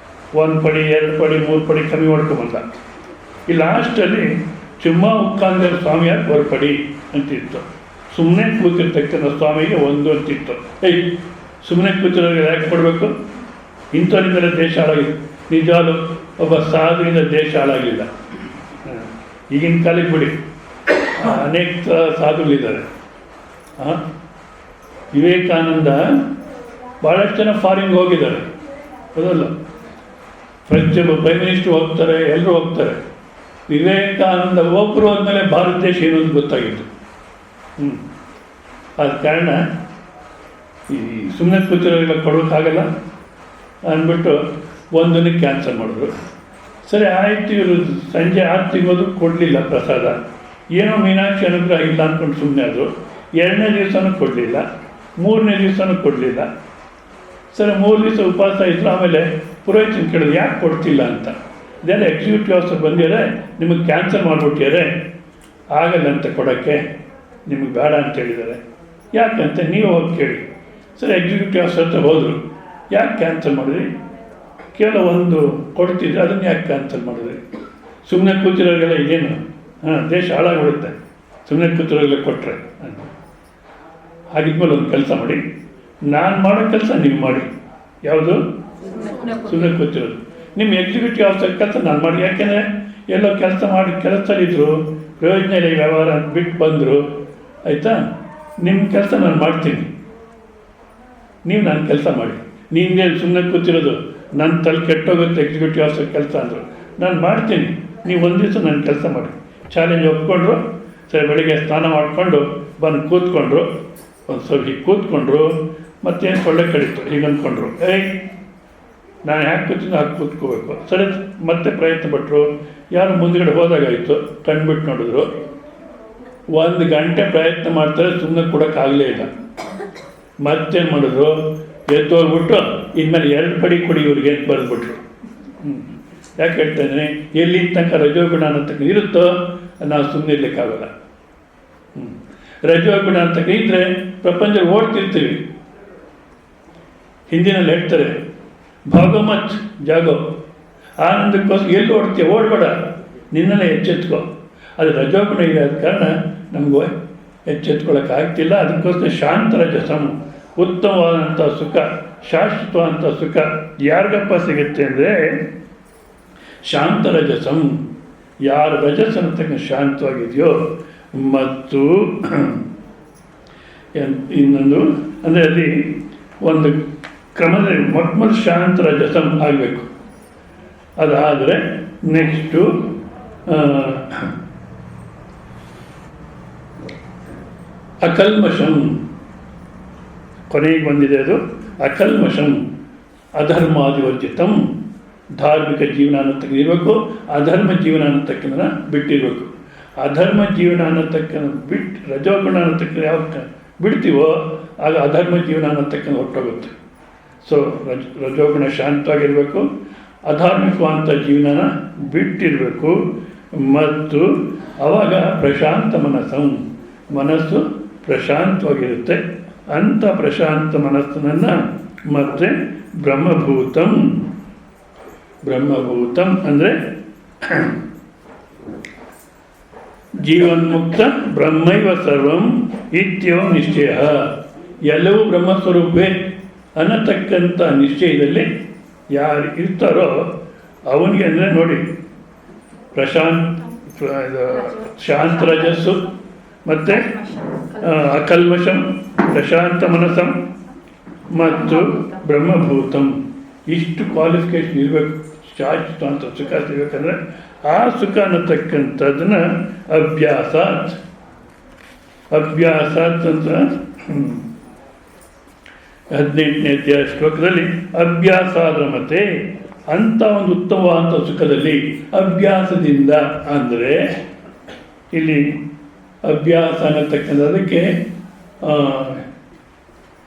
1 ಪಡಿ 2 ಪಡಿ 3 ಪಡಿ ಕಮ್ಮಿ ಮಾಡ್ಕೊಂಬಂದ. ಈ ಲಾಸ್ಟಲ್ಲಿ ಚುಮ್ಮ ಉಕ್ಕಾಂಗರ ಸ್ವಾಮಿಯಾರ 1 ಪಡಿ ಅಂತಿತ್ತು. ಸುಮ್ಮನೆ ಕೂತಿರ್ತಕ್ಕಂಥ ಸ್ವಾಮಿಗೆ 1 ಅಂತಿತ್ತು. ಸುಮ್ಮನೆ ಕೂತಿರೋರಿಗೆ ಯಾಕೆ ಕೊಡಬೇಕು? ಇಂಥವರಿಂದಲೇ ದೇಶ ಹಾಳಾಗಿದೆ. ನಿಜವಾಗ್ಲೂ ಒಬ್ಬ ಸಾಧುವಿಂದ ದೇಶ ಹಾಳಾಗಿಲ್ಲ. ಈಗಿನ ಕಾಲಕ್ಕೆ ಬಿಡಿ, ಅನೇಕ ಸಾಧುಗಳಿದ್ದಾರೆ. ವಿವೇಕಾನಂದ ಭಾಳಷ್ಟು ಜನ ಫಾರಿನ್ಗೆ ಹೋಗಿದ್ದಾರೆ, ಹೌದಲ್ಲ? ಫ್ರೆಂಚ್ ಪ್ರೈಮ್ ಮಿನಿಸ್ಟರ್ ಹೋಗ್ತಾರೆ, ಎಲ್ಲರೂ ಹೋಗ್ತಾರೆ. ವಿವೇಕಾನಂದ ಒಬ್ಬರು ಹೋದ್ಮೇಲೆ ಭಾರತ ದೇಶ ಏನು ಅಂತ ಗೊತ್ತಾಗಿತ್ತು. ಆದ ಕಾರಣ ಈ ಸುಮ್ಮನೆ ಕೂತಿರೋರಿಗೆಲ್ಲ ಕೊಡೋಕ್ಕಾಗಲ್ಲ ಅಂದ್ಬಿಟ್ಟು ಒಂದನ್ನು ಕ್ಯಾನ್ಸಲ್ ಮಾಡಿದ್ರು. ಸರಿ ಆಯಿತು, ಇವರು ಸಂಜೆ ಆರತಿಗೆ ಹೋದ್ರು, ಕೊಡಲಿಲ್ಲ ಪ್ರಸಾದ. ಏನೋ ಮೀನಾಕ್ಷಿ ಅನುಗ್ರಹ ಇಲ್ಲ ಅಂದ್ಕೊಂಡು ಸುಮ್ಮನೆ ಆದರು. 2ನೇ ದಿವಸನೂ ಕೊಡಲಿಲ್ಲ, 3ನೇ ದಿವಸನೂ ಕೊಡಲಿಲ್ಲ. ಸರಿ 3 ದಿವಸ ಉಪವಾಸ ಇದ್ರು. ಆಮೇಲೆ ಪುರೋಹಿತನ ಕೇಳಿದ್ರು, ಯಾಕೆ ಕೊಡ್ತಿಲ್ಲ ಅಂತ. ಇದೆಲ್ಲ ಎಕ್ಸಿಕ್ಯೂಟಿವ್ ಆಫೀಸರ್ ಬಂದಿದ್ದಾರೆ, ನಿಮಗೆ ಕ್ಯಾನ್ಸಲ್ ಮಾಡಿಬಿಟ್ಟಿದ್ದಾರೆ, ಆಗಲ್ಲ ಅಂತ ಕೊಡೋಕ್ಕೆ, ನಿಮಗೆ ಬೇಡ ಅಂತ ಹೇಳಿದ್ದಾರೆ. ಯಾಕಂತ ನೀವು ಹೋಗಿ ಕೇಳಿ. ಸರಿ ಎಕ್ಸಿಕ್ಯೂಟಿವ್ ಆಫೀಸರ್ ಹತ್ರ ಹೋದರು, ಯಾಕೆ ಕ್ಯಾನ್ಸಲ್ ಮಾಡಿದ್ರಿ? ಕೇವಲ 1 ಕೊಡ್ತಿದ್ರು, ಅದನ್ನು ಯಾಕೆ ಕ್ಯಾನ್ಸಲ್ ಮಾಡಿದ್ರಿ? ಸುಮ್ಮನೆ ಕೂತಿರೋರಿಗೆಲ್ಲ ಏನು ದೇಶ ಹಾಳಾಗ್ಬಿಡುತ್ತೆ ಸುಮ್ಮನೆ ಕೂತಿರೋರಿಗೆಲ್ಲ ಕೊಟ್ಟರೆ. ಆಗಿದ್ಮೇಲೆ ಒಂದು ಕೆಲಸ ಮಾಡಿ, ನಾನು ಮಾಡೋ ಕೆಲಸ ನೀವು ಮಾಡಿ. ಯಾವುದು? ಸುಮ್ಮನೆ ಕೂತಿರೋದು. ನಿಮ್ಮ ಎಕ್ಸಿಕ್ಯೂಟಿವ್ ಆಫೀಸರ್ ಕೆಲಸ ನಾನು ಮಾಡಿ. ಯಾಕೆಂದರೆ ಎಲ್ಲೋ ಕೆಲಸ ಮಾಡಿ ಕೆಲಸದಲ್ಲಿದ್ದರು, ಪ್ರಯೋಜನ ಇಲ್ಲ ವ್ಯವಹಾರ ಅಂತ ಬಿಟ್ಟು ಬಂದರು, ಆಯಿತಾ? ನಿಮ್ಮ ಕೆಲಸ ನಾನು ಮಾಡ್ತೀನಿ, ನೀವು ನನ್ನ ಕೆಲಸ ಮಾಡಿ. ನೀನೇ ಸುಮ್ಮನೆ ಕೂತಿರೋದು, ನನ್ನ ತಲೆ ಕೆಟ್ಟೋಗುತ್ತೆ ಎಕ್ಸಿಕ್ಯೂಟಿವ್ ಆಫೀಸರ್ ಕೆಲಸ ಅಂದರು. ನಾನು ಮಾಡ್ತೀನಿ, ನೀವು ಒಂದು ದಿವಸ ನನ್ನ ಕೆಲಸ ಮಾಡಿ. ಚಾಲೆಂಜ್ ಒಪ್ಕೊಂಡ್ರು. ಸರಿ, ಬೆಳಿಗ್ಗೆ ಸ್ನಾನ ಮಾಡಿಕೊಂಡು ಬಂದು ಕೂತ್ಕೊಂಡ್ರು, ಒಂದು ಸ್ವಲ್ಪ ಹೀಗೆ ಕೂತ್ಕೊಂಡ್ರು. ಮತ್ತೇನು ಸೊಳ್ಳೆ ಕಡಿತು ಹೀಗೆ ಅಂದ್ಕೊಂಡ್ರು. ನಾನು ಹ್ಯಾಕೆ ಕೂತಿದ್ದು ಹಾಕಿ ಕೂತ್ಕೋಬೇಕು. ಸರಿ, ಮತ್ತೆ ಪ್ರಯತ್ನ ಪಟ್ಟರು. ಯಾರು ಮುಂದುಗಡೆ ಹೋದಾಗಾಯಿತು, ಕಣ್ಬಿಟ್ಟು ನೋಡಿದ್ರು. 1 ಗಂಟೆ ಪ್ರಯತ್ನ ಮಾಡ್ತಾರೆ, ಸುಮ್ಮನೆ ಕೊಡೋಕ್ಕಾಗಲೇ ಇಲ್ಲ. ಮತ್ತೇನು ಮಾಡಿದ್ರು, ಎದ್ದೋಗ್ಬಿಟ್ಟು ಇನ್ಮೇಲೆ 2 ಪಡಿ ಕೊಡಿ ಇವ್ರಿಗೆ ಅಂತ ಬರೆದ್ಬಿಟ್ರು. ಯಾಕೆ ಹೇಳ್ತಾ ಇದ್ದೀನಿ, ಎಲ್ಲಿ ತನಕ ರಜೋಗುಣ ಅನ್ನತಕ್ಕ ಇರುತ್ತೋ ನಾವು ಸುಮ್ಮನೆ ಇರಲಿಕ್ಕಾಗಲ್ಲ. ರಜೋಗುಣ ಅಂತಕ್ಕ ಇದ್ದರೆ ಪ್ರಪಂಚ ಓಡ್ತಿರ್ತೀವಿ. ಹಿಂದಿನಲ್ಲಿ ಹೇಳ್ತಾರೆ, ಭಾಗಮತ್ ಜಾಗೋ, ಆನಂದಕ್ಕೋಸ್ಕರ ಎಲ್ಲಿ ಓಡ್ತೀಯ, ಓಡಬೇಡ, ನಿನ್ನನ್ನೇ ಎಚ್ಚೆತ್ಕೋ. ಅದು ರಜೋಗುಣ ಇರೋದ ಕಾರಣ ನಮಗೂ ಎಚ್ಚೆತ್ಕೊಳ್ಳೋಕ್ಕಾಗ್ತಿಲ್ಲ. ಅದಕ್ಕೋಸ್ಕರ ಶಾಂತ ರಜಸಂ, ಉತ್ತಮವಾದಂಥ ಸುಖ, ಶಾಶ್ವತವಾದಂಥ ಸುಖ ಯಾರಿಗಪ್ಪ ಸಿಗುತ್ತೆ ಅಂದರೆ ಶಾಂತ ರಜಸಂ. ಯಾರ ರಜಸ್ ಅನ್ನತಕ್ಕ ಶಾಂತವಾಗಿದೆಯೋ. ಮತ್ತು ಇನ್ನೊಂದು ಅಂದರೆ ಅಲ್ಲಿ ಒಂದು ಕ್ರಮದಲ್ಲಿ ಮೊಟ್ಟಮೊದಲು ಶಾಂತ ರಜಸಂ ಆಗಬೇಕು. ಅದಾದರೆ ನೆಕ್ಸ್ಟು ಅಕಲ್ಮಷಂ, ಕೊನೆಗೆ ಬಂದಿದೆ ಅದು. ಅಕಲ್ಮಷಂ ಅಧರ್ಮಾದಿವರ್ಜಿತಂ, ಧಾರ್ಮಿಕ ಜೀವನ ಅನ್ನತಕ್ಕ ಇರಬೇಕು, ಅಧರ್ಮ ಜೀವನ ಅನ್ನತಕ್ಕಂಥ ಬಿಟ್ಟಿರಬೇಕು. ಅಧರ್ಮ ಜೀವನ ಅನ್ನತಕ್ಕಂಥ ಬಿಟ್ಟು ರಜೋಗುಣ ಅನ್ನತಕ್ಕ ಯಾವಾಗ ಬಿಡ್ತೀವೋ ಆಗ ಅಧರ್ಮ ಜೀವನ ಅನ್ನತಕ್ಕಂಥ ಹೊರಟೋಗುತ್ತೆ. ಸೊ ರಜೋಗುಣ ಶಾಂತವಾಗಿರಬೇಕು, ಅಧಾರ್ಮಿಕವಾದಂಥ ಜೀವನನ ಬಿಟ್ಟಿರಬೇಕು. ಮತ್ತು ಆವಾಗ ಪ್ರಶಾಂತ ಮನಸ್ಸು ಪ್ರಶಾಂತವಾಗಿರುತ್ತೆ. ಅಂಥ ಪ್ರಶಾಂತ ಮನಸ್ಸನ್ನು ಮತ್ತು ಬ್ರಹ್ಮಭೂತಂ ಅಂದರೆ ಜೀವನ್ಮುಕ್ತ ಬ್ರಹ್ಮೈವ ಸರ್ವಂ ಇತ್ಯೋ ನಿಶ್ಚಯ, ಎಲ್ಲವೂ ಬ್ರಹ್ಮಸ್ವರೂಪವೇ ಅನ್ನತಕ್ಕಂಥ ನಿಶ್ಚಯದಲ್ಲಿ ಯಾರು ಇರ್ತಾರೋ ಅವನಿಗೆ ಅಂದರೆ ನೋಡಿ, ಶಾಂತ ರಜಸ್ಸು ಮತ್ತು ಅಕಲ್ಮಷಂ ಪ್ರಶಾಂತ ಮನಸ್ಸಂ ಮತ್ತು ಬ್ರಹ್ಮಭೂತಂ, ಇಷ್ಟು ಕ್ವಾಲಿಫಿಕೇಶನ್ ಇರಬೇಕು. ಶಾಶ್ವತ ಅಂತ ಸುಖ ಸಿಗಬೇಕಂದ್ರೆ ಆ ಸುಖ ಅನ್ನತಕ್ಕಂಥದ್ದನ್ನ ಅಭ್ಯಾಸಾತ್ ಅಂತ 18ನೇ ಅಧ್ಯಾಯ ಶ್ಲೋಕದಲ್ಲಿ ಅಭ್ಯಾಸಾದ್ರಮತೆ ಅಂಥ ಒಂದು ಉತ್ತಮವಾದಂಥ ಸುಖದಲ್ಲಿ ಅಭ್ಯಾಸದಿಂದ ಅಂದರೆ ಇಲ್ಲಿ ಅಭ್ಯಾಸ ಅನ್ನತಕ್ಕಂಥದಕ್ಕೆ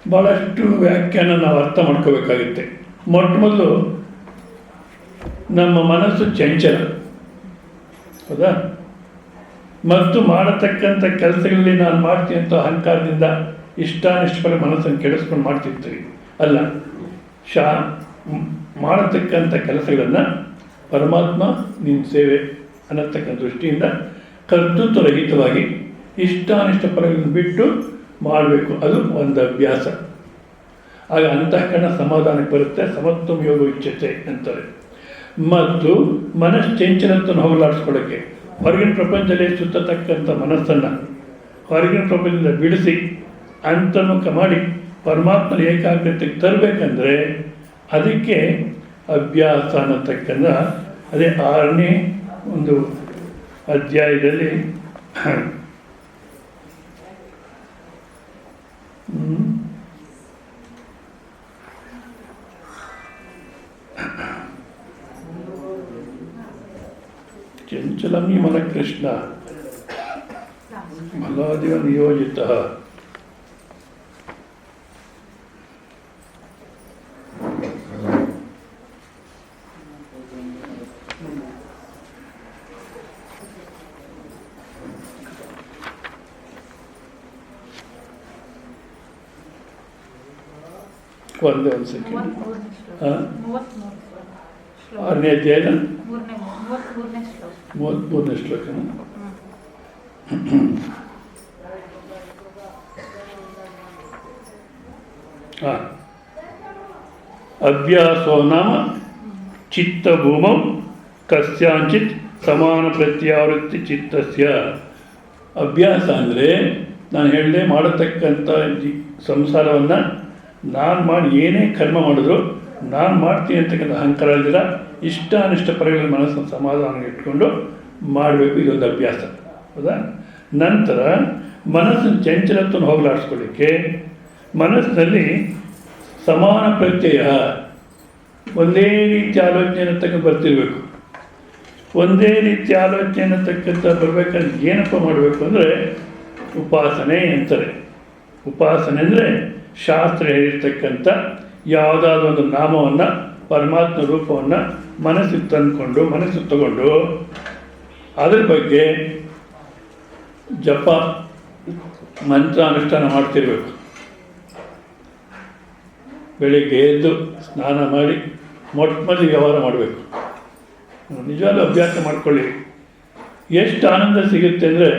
ಭಾಳಷ್ಟು ವ್ಯಾಖ್ಯಾನ ನಾವು ಅರ್ಥ ಮಾಡ್ಕೋಬೇಕಾಗುತ್ತೆ. ಮೊದಲು ನಮ್ಮ ಮನಸ್ಸು ಚಂಚಲ, ಹೌದಾ? ಮತ್ತು ಮಾಡತಕ್ಕಂಥ ಕೆಲಸಗಳಲ್ಲಿ ನಾನು ಮಾಡ್ತೀನಿ ಅಂತ ಅಹಂಕಾರದಿಂದ ಇಷ್ಟಾನಿಷ್ಟಗಳ ಮನಸ್ಸನ್ನು ಕೆಡಿಸ್ಕೊಂಡು ಮಾಡ್ತಿರ್ತೀವಿ. ಅಲ್ಲ, ಮಾಡತಕ್ಕಂಥ ಕೆಲಸಗಳನ್ನು ಪರಮಾತ್ಮ ನಿನ್ನ ಸೇವೆ ಅನ್ನತಕ್ಕಂಥ ದೃಷ್ಟಿಯಿಂದ ಕರ್ತೃತ್ವರಹಿತವಾಗಿ ಇಷ್ಟಾನಿಷ್ಟ ಫಲಗಳನ್ನು ಬಿಟ್ಟು ಮಾಡಬೇಕು. ಅದು ಒಂದು ಅಭ್ಯಾಸ. ಆಗ ಅಂತಃಕರಣ ಸಮಾಧಾನಕ್ಕೆ ಬರುತ್ತೆ. ಸಮತ್ವಂ ಯೋಗ ಇಚ್ಛತೆ ಅಂತಾರೆ. ಮತ್ತು ಮನಶ್ಚಂಚಲತ್ವವನ್ನು ಹೋಗಲಾಡಿಸ್ಕೊಳ್ಳೋಕ್ಕೆ ಹೊರಗಿನ ಪ್ರಪಂಚದಲ್ಲಿ ಸುತ್ತತಕ್ಕಂಥ ಮನಸ್ಸನ್ನು ಹೊರಗಿನ ಪ್ರಪಂಚದಿಂದ ಬಿಡಿಸಿ ಅಂತರ್ಮುಖ ಮಾಡಿ ಪರಮಾತ್ಮನ ಏಕಾಗ್ರತೆಗೆ ತರಬೇಕಂದ್ರೆ ಅದಕ್ಕೆ ಅಭ್ಯಾಸ ಅನ್ನತಕ್ಕಂಥ ಅದೇ 6ನೇ ಒಂದು ಅಧ್ಯಾಯದಲ್ಲಿ ಚಂಚಲಂ ಹಿ ಮನ ಕೃಷ್ಣ ಮಲಾದಿವ ನಿಯೋಜಿತ ಒಂದು ಸೆಕೆಂಡ್. 6ನೇ ಅಧ್ಯಾಯದ 33ನೇ ಶ್ಲೋಕ. ಹಾಂ, ಅಭ್ಯಾಸೋ ನಾಮ ಚಿತ್ತಭೂಮೌ ಕಸ್ಯಾಂಚಿತ್ ಸಮಾನ ಪ್ರತ್ಯಾವೃತ್ತಿ ಚಿತ್ತಸ್ಯ. ಅಭ್ಯಾಸ ಅಂದರೆ ನಾನು ಹೇಳಿದೆ, ಮಾಡತಕ್ಕಂಥ ಸಂಸಾರವನ್ನು ನಾನು ಮಾಡಿ ಏನೇ ಕರ್ಮ ಮಾಡಿದ್ರು ನಾನು ಮಾಡ್ತೀನಿ ಅಂತಕ್ಕಂಥ ಅಹಂಕಾರ ಇಲ್ದಿರ ಇಷ್ಟಾನಿಷ್ಟ ಪರಗಳ ಮನಸ್ಸನ್ನು ಸಮಾಧಾನ ಇಟ್ಕೊಂಡು ಮಾಡಬೇಕು. ಇದೊಂದು ಅಭ್ಯಾಸ, ಹೌದಾ? ನಂತರ ಮನಸ್ಸಿನ ಚಂಚಲತ್ವವನ್ನು ಹೋಗಲಾಡಿಸ್ಕೊಳ್ಳಿಕ್ಕೆ ಮನಸ್ಸಿನಲ್ಲಿ ಸಮಾನ ಪ್ರತ್ಯಯ, ಒಂದೇ ರೀತಿಯ ಆಲೋಚನೆಯನ್ನು ತಕ್ಕ ಬರ್ತಿರ್ಬೇಕು. ಒಂದೇ ರೀತಿಯ ಆಲೋಚನೆಯನ್ನು ತಕ್ಕಂಥ ಬರಬೇಕಾದ್ರೆ ಏನಪ್ಪ ಮಾಡಬೇಕು ಅಂದರೆ ಉಪಾಸನೆ ಅಂತಾರೆ. ಉಪಾಸನೆ ಅಂದರೆ ಶಾಸ್ತ್ರ ಹೇಳಿರ್ತಕ್ಕಂಥ ಯಾವುದಾದ್ರೂ ಒಂದು ನಾಮವನ್ನು, ಪರಮಾತ್ಮ ರೂಪವನ್ನು ಮನಸ್ಸಿಗೆ ತಂದುಕೊಂಡು ಮನಸ್ಸಿಗೆ ತಗೊಂಡು ಅದ್ರ ಬಗ್ಗೆ ಜಪ ಮಂತ್ರ ಅನುಷ್ಠಾನ ಮಾಡ್ತಿರ್ಬೇಕು. ಬೆಳಿಗ್ಗೆ ಎದ್ದು ಸ್ನಾನ ಮಾಡಿ ಮೊಟ್ಟಮೊದಲು ವ್ಯವಹಾರ ಮಾಡಬೇಕು. ನಿಜವಾದ ಅಭ್ಯಾಸ ಮಾಡ್ಕೊಳ್ಳಿ. ಎಷ್ಟು ಆನಂದ ಸಿಗುತ್ತೆ ಅಂದರೆ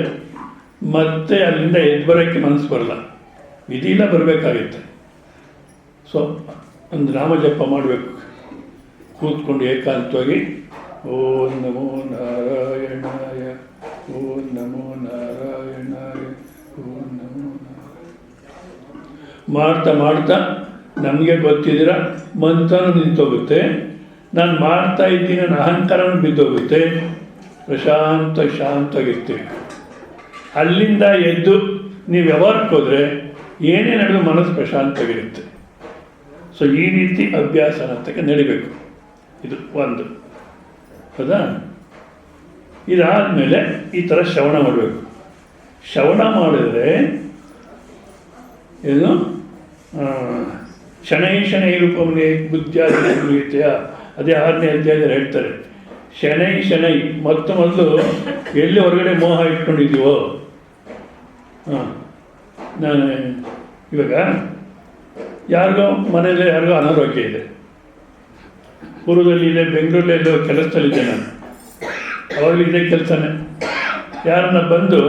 ಮತ್ತೆ ಅಲ್ಲಿಂದ ಎದ್ದು ಬರೋಕ್ಕೆ ಮನಸ್ಸು ಬರಲ್ಲ, ವಿಧಿಲ್ಲ ಬರಬೇಕಾಗುತ್ತೆ. ಸೊ ಒಂದು ನಾಮ ಜಪ ಮಾಡಬೇಕು, ಕೂತ್ಕೊಂಡು ಏಕಾಂತವಾಗಿ ಓಂ ನಮೋ ನಾರಾಯಣಾಯ, ಓಂ ನಮೋ ನಾರಾಯಣಾಯ, ಓಂ ನಮೋ ಮಾಡ್ತಾ ಮಾಡ್ತಾ ನಮಗೆ ಗೊತ್ತಿದ್ದೀರ ಮಂತ್ರನೂ ನಿಂತೋಗುತ್ತೆ, ನಾನು ಮಾಡ್ತಾ ಇದ್ದೀನಿ ನನ್ನ ಅಹಂಕಾರನೂ ಬಿದ್ದೋಗುತ್ತೆ, ಶಾಂತವಾಗಿರ್ತೀವಿ. ಅಲ್ಲಿಂದ ಎದ್ದು ನೀವು ವ್ಯವಹಾರಕ್ಕೆ ಹೋದರೆ ಏನೇ ನಡೆದು ಮನಸ್ಸು ಪ್ರಶಾಂತವಾಗಿರುತ್ತೆ. ಸೊ ಈ ರೀತಿ ಅಭ್ಯಾಸ ಅಂತಕ್ಕೆ ನಡಿಬೇಕು. ಇದು ಒಂದು, ಹೌದಾ? ಇದಾದಮೇಲೆ ಈ ಥರ ಶ್ರವಣ ಮಾಡಬೇಕು. ಶ್ರವಣ ಮಾಡಿದರೆ ಏನು ಶನೈ ರೂಪವನ್ನೇ ಬುದ್ಧಿಯಾದ ಅದೇ 6ನೇ ಅಧ್ಯಾಯದಲ್ಲಿ ಹೇಳ್ತಾರೆ. ಶನೈ ಮೊದಲು ಎಲ್ಲಿ ಹೊರಗಡೆ ಮೋಹ ಇಟ್ಕೊಂಡಿದ್ದೀವೋ. ನಾನು ಇವಾಗ ಯಾರಿಗೋ ಮನೇಲಿ ಯಾರಿಗೋ ಅನಾರೋಗ್ಯ ಇದೆ, ಪೂರ್ವದಲ್ಲಿ ಇದೆ, ಬೆಂಗಳೂರಲ್ಲೇ ಕೆಲಸದಲ್ಲಿದ್ದೆ ನಾನು. ಅವಾಗಲೂ ಇದೇ ಕೆಲಸನೇ. ಯಾರನ್ನ ಬಂದು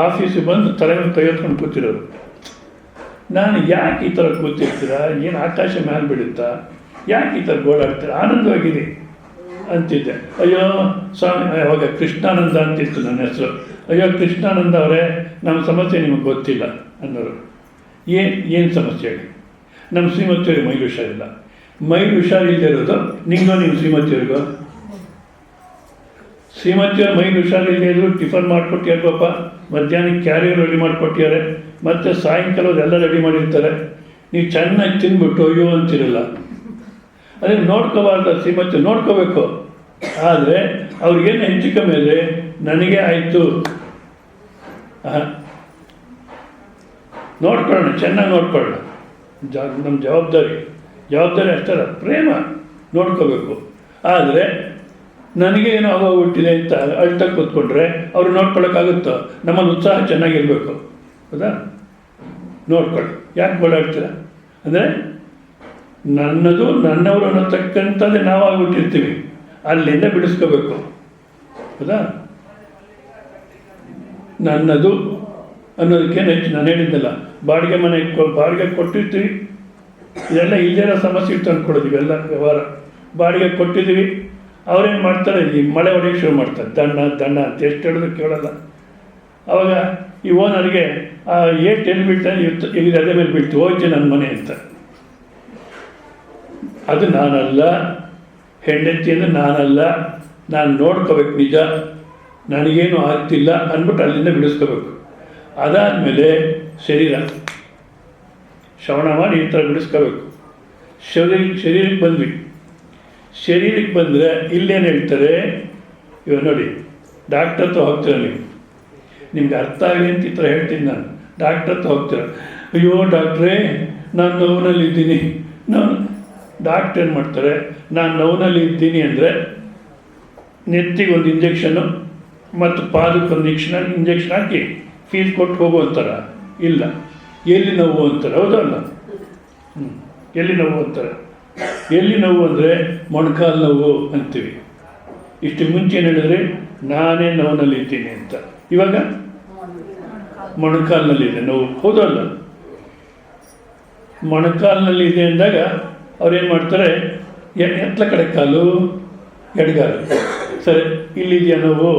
ಆಫೀಸಿಗೆ ಬಂದು ತಲೆ ಮೇಲೆ ತೆಗೆದುಕೊಂಡು ಕೂತಿರೋರು. ನಾನು ಯಾಕೆ ಈ ಥರ ಕೂತಿರ್ತೀರಾ, ಏನು ಆಕಾಶ ಮೇಲೆ ಬೀಳುತ್ತಾ, ಯಾಕೆ ಈ ಥರ ಗೋಳಾಡ್ತೀರ, ಆನಂದವಾಗಿರಿ ಅಂತಿದ್ದೆ. ಅಯ್ಯೋ ಸ್ವಾಮಿ, ಅವಾಗ ಕೃಷ್ಣಾನಂದ ಅಂತಿತ್ತು ನನ್ನ ಹೆಸರು. ಅಯ್ಯೋ ಕೃಷ್ಣಾನಂದ ಅವರೇ, ನಮ್ಮ ಸಮಸ್ಯೆ ನಿಮಗೆ ಗೊತ್ತಿಲ್ಲ ಅನ್ನೋರು. ಏನು ಸಮಸ್ಯೆ ಹೇಳಿ? ನಮ್ಮ ಶ್ರೀಮತಿಯವ್ರಿಗೆ ಮೈಲು ಹುಷಾರಿಲ್ಲ. ಮೈಲು ಹುಷಾರಿಲ್ಲದೆ ಇರೋದು ನಿಂಗೋ ನಿಮ್ಮ ಶ್ರೀಮತಿಯವ್ರಿಗೋ? ಶ್ರೀಮತಿಯವ್ರು ಮೈಲು ಹುಷಾರಿಲ್ಲದೆ ಇದ್ರು ಟಿಫನ್ ಮಾಡಿಕೊಟ್ಟಿಯಾರ ಪಾಪ, ಮಧ್ಯಾಹ್ನಕ್ಕೆ ಕ್ಯಾರಿಯರ್ ರೆಡಿ ಮಾಡಿಕೊಟ್ಟಿದ್ದಾರೆ, ಮತ್ತು ಸಾಯಂಕಾಲ ಎಲ್ಲ ರೆಡಿ ಮಾಡಿರ್ತಾರೆ. ನೀವು ಚೆನ್ನಾಗಿ ತಿಂದ್ಬಿಟ್ಟು ಅಯ್ಯೋ ಅಂತಿರಲ್ಲ. ಅದೇ ನೋಡ್ಕೋಬಾರ್ದು, ಶ್ರೀಮತಿ ನೋಡ್ಕೋಬೇಕು. ಆದರೆ ಅವ್ರಿಗೇನು ಹೆಚ್ಚು ಕಮ್ಮಿ ಅಂದರೆ ನನಗೆ ಆಯಿತು, ನೋಡ್ಕೊಳ್ಳೋಣ, ಚೆನ್ನಾಗಿ ನೋಡ್ಕೊಳ್ಳೋಣ. ನಮ್ಮ ಜವಾಬ್ದಾರಿ ಅಷ್ಟಲ್ಲ, ಪ್ರೇಮ ನೋಡ್ಕೋಬೇಕು. ಆದರೆ ನನಗೆ ಏನೋ ಆಗೋಗ್ಬಿಟ್ಟಿದೆ ಅಂತ ಅಳ್ತಾ ಕೂತ್ಕೊಂಡ್ರೆ ಅವರು ನೋಡ್ಕೊಳ್ಳೋಕ್ಕಾಗುತ್ತೋ? ನಮ್ಮಲ್ಲಿ ಉತ್ಸಾಹ ಚೆನ್ನಾಗಿರಬೇಕು, ಹೌದಾ? ನೋಡ್ಕೊಳ್ಳಿ. ಯಾಕೆ ಓಡಾಡ್ತೀರ ಅಂದರೆ ನನ್ನದು ನನ್ನವರು ಅನ್ನೋತಕ್ಕಂಥದ್ದೇ ನಾವಾಗ್ಬಿಟ್ಟಿರ್ತೀವಿ, ಅಲ್ಲಿಂದ ಬಿಡಿಸ್ಕೋಬೇಕು, ಹೌದಾ? ನನ್ನದು ಅನ್ನೋದಕ್ಕೇನು ಹೆಚ್ಚು ನಾನು ಹೇಳಿದ್ದಲ್ಲ, ಬಾಡಿಗೆ ಮನೆ ಬಾಡಿಗೆ ಕೊಟ್ಟಿರ್ತೀವಿ. ಇದೆಲ್ಲ ಇಲ್ದೇನೋ ಸಮಸ್ಯೆ ಇಟ್ಟು ಅಂದ್ಕೊಡೋದು. ಇವೆಲ್ಲ ವ್ಯವಹಾರ ಬಾಡಿಗೆ ಕೊಟ್ಟಿದ್ದೀವಿ. ಅವ್ರೇನು ಮಾಡ್ತಾರೆ, ಈ ಮಳೆ ಹೊಡೆಯೋಕ್ಕೆ ಶುರು ಮಾಡ್ತಾರೆ, ದಂಡ ಅಂತ ಎಷ್ಟು ಹೇಳಿದ್ರು ಕೇಳೋಲ್ಲ. ಆವಾಗ ಈ ಓನರ್ಗೆ ಏಟ್ ಎಲ್ಲಿ ಬೀಳ್ತಾನೆ, ಈಗ ಅದೇ ಮೇಲೆ ಬೀಳ್ತು, ಹೋಯ್ತು ನನ್ನ ಮನೆ ಅಂತ. ಅದು ನಾನಲ್ಲ, ಹೆಂಡತಿ ಅಂದರೆ ನಾನಲ್ಲ, ನಾನು ನೋಡ್ಕೋಬೇಕು, ನಿಜ ನನಗೇನು ಆಗ್ತಿಲ್ಲ ಅಂದ್ಬಿಟ್ಟು ಅಲ್ಲಿಂದ ಬಿಡಿಸ್ಕೋಬೇಕು. ಅದಾದಮೇಲೆ ಶ್ರವಣ ಮಾಡಿ ಈ ಥರ ಬಿಡಿಸ್ಕೋಬೇಕು. ಶರೀರಕ್ಕೆ ಬಂದ್ವಿ. ಶರೀರಕ್ಕೆ ಬಂದರೆ ಇಲ್ಲೇನು ಹೇಳ್ತಾರೆ, ಇವಾಗ ನೋಡಿ, ಡಾಕ್ಟರ್ ಹತ್ರ ಹೋಗ್ತೀರ ನೀವು, ನಿಮ್ಗೆ ಅರ್ಥ ಆಗಲಿ ಅಂತ ಈ ಥರ ಹೇಳ್ತೀನಿ ನಾನು. ಡಾಕ್ಟರ್ ಹತ್ರ ಹೋಗ್ತೀರ, ಅಯ್ಯೋ ಡಾಕ್ಟ್ರೇ ನಾನು ನೋವಿನಲ್ಲಿದ್ದೀನಿ. ಡಾಕ್ಟ್ರ್ ಏನು ಮಾಡ್ತಾರೆ, ನಾನು ನೋವಿನಲ್ಲಿ ಇದ್ದೀನಿ ಅಂದರೆ ನೆತ್ತಿಗೆ ಒಂದು ಇಂಜೆಕ್ಷನ್ನು ಮತ್ತು ಪಾದಕ್ಕೊಂದು ಇಂಜೆಕ್ಷನ್ ಹಾಕಿ ಫೀಸ್ ಕೊಟ್ಟು ಹೋಗು ಅಂತಾರ? ಇಲ್ಲ. ಎಲ್ಲಿ ನೋವು ಅಂತಾರೆ, ಹೌದಲ್ಲ? ಎಲ್ಲಿ ನೋವು ಅಂತಾರೆ? ಎಲ್ಲಿ ನೋವು ಅಂದರೆ ಮೊಣಕಾಲು ನೋವು ಅಂತೀವಿ. ಇಷ್ಟು ಮುಂಚೆ ಏನು ಹೇಳಿದ್ರೆ ನಾನೇ ನೋವಿನಲ್ಲಿದ್ದೀನಿ ಅಂತ, ಇವಾಗ ಮೊಣಕಾಲಿನಲ್ಲಿದೆ ನೋವು, ಹೌದಲ್ಲ? ಮೊಣಕಾಲಿನಲ್ಲಿ ಇದೆ ಅಂದಾಗ ಅವ್ರೇನು ಮಾಡ್ತಾರೆ, ಎತ್ತಲ ಕಡೆ ಕಾಲು ಎಡಗಾಲು, ಸರಿ ಇಲ್ಲಿದೆಯಾ ನೋವು,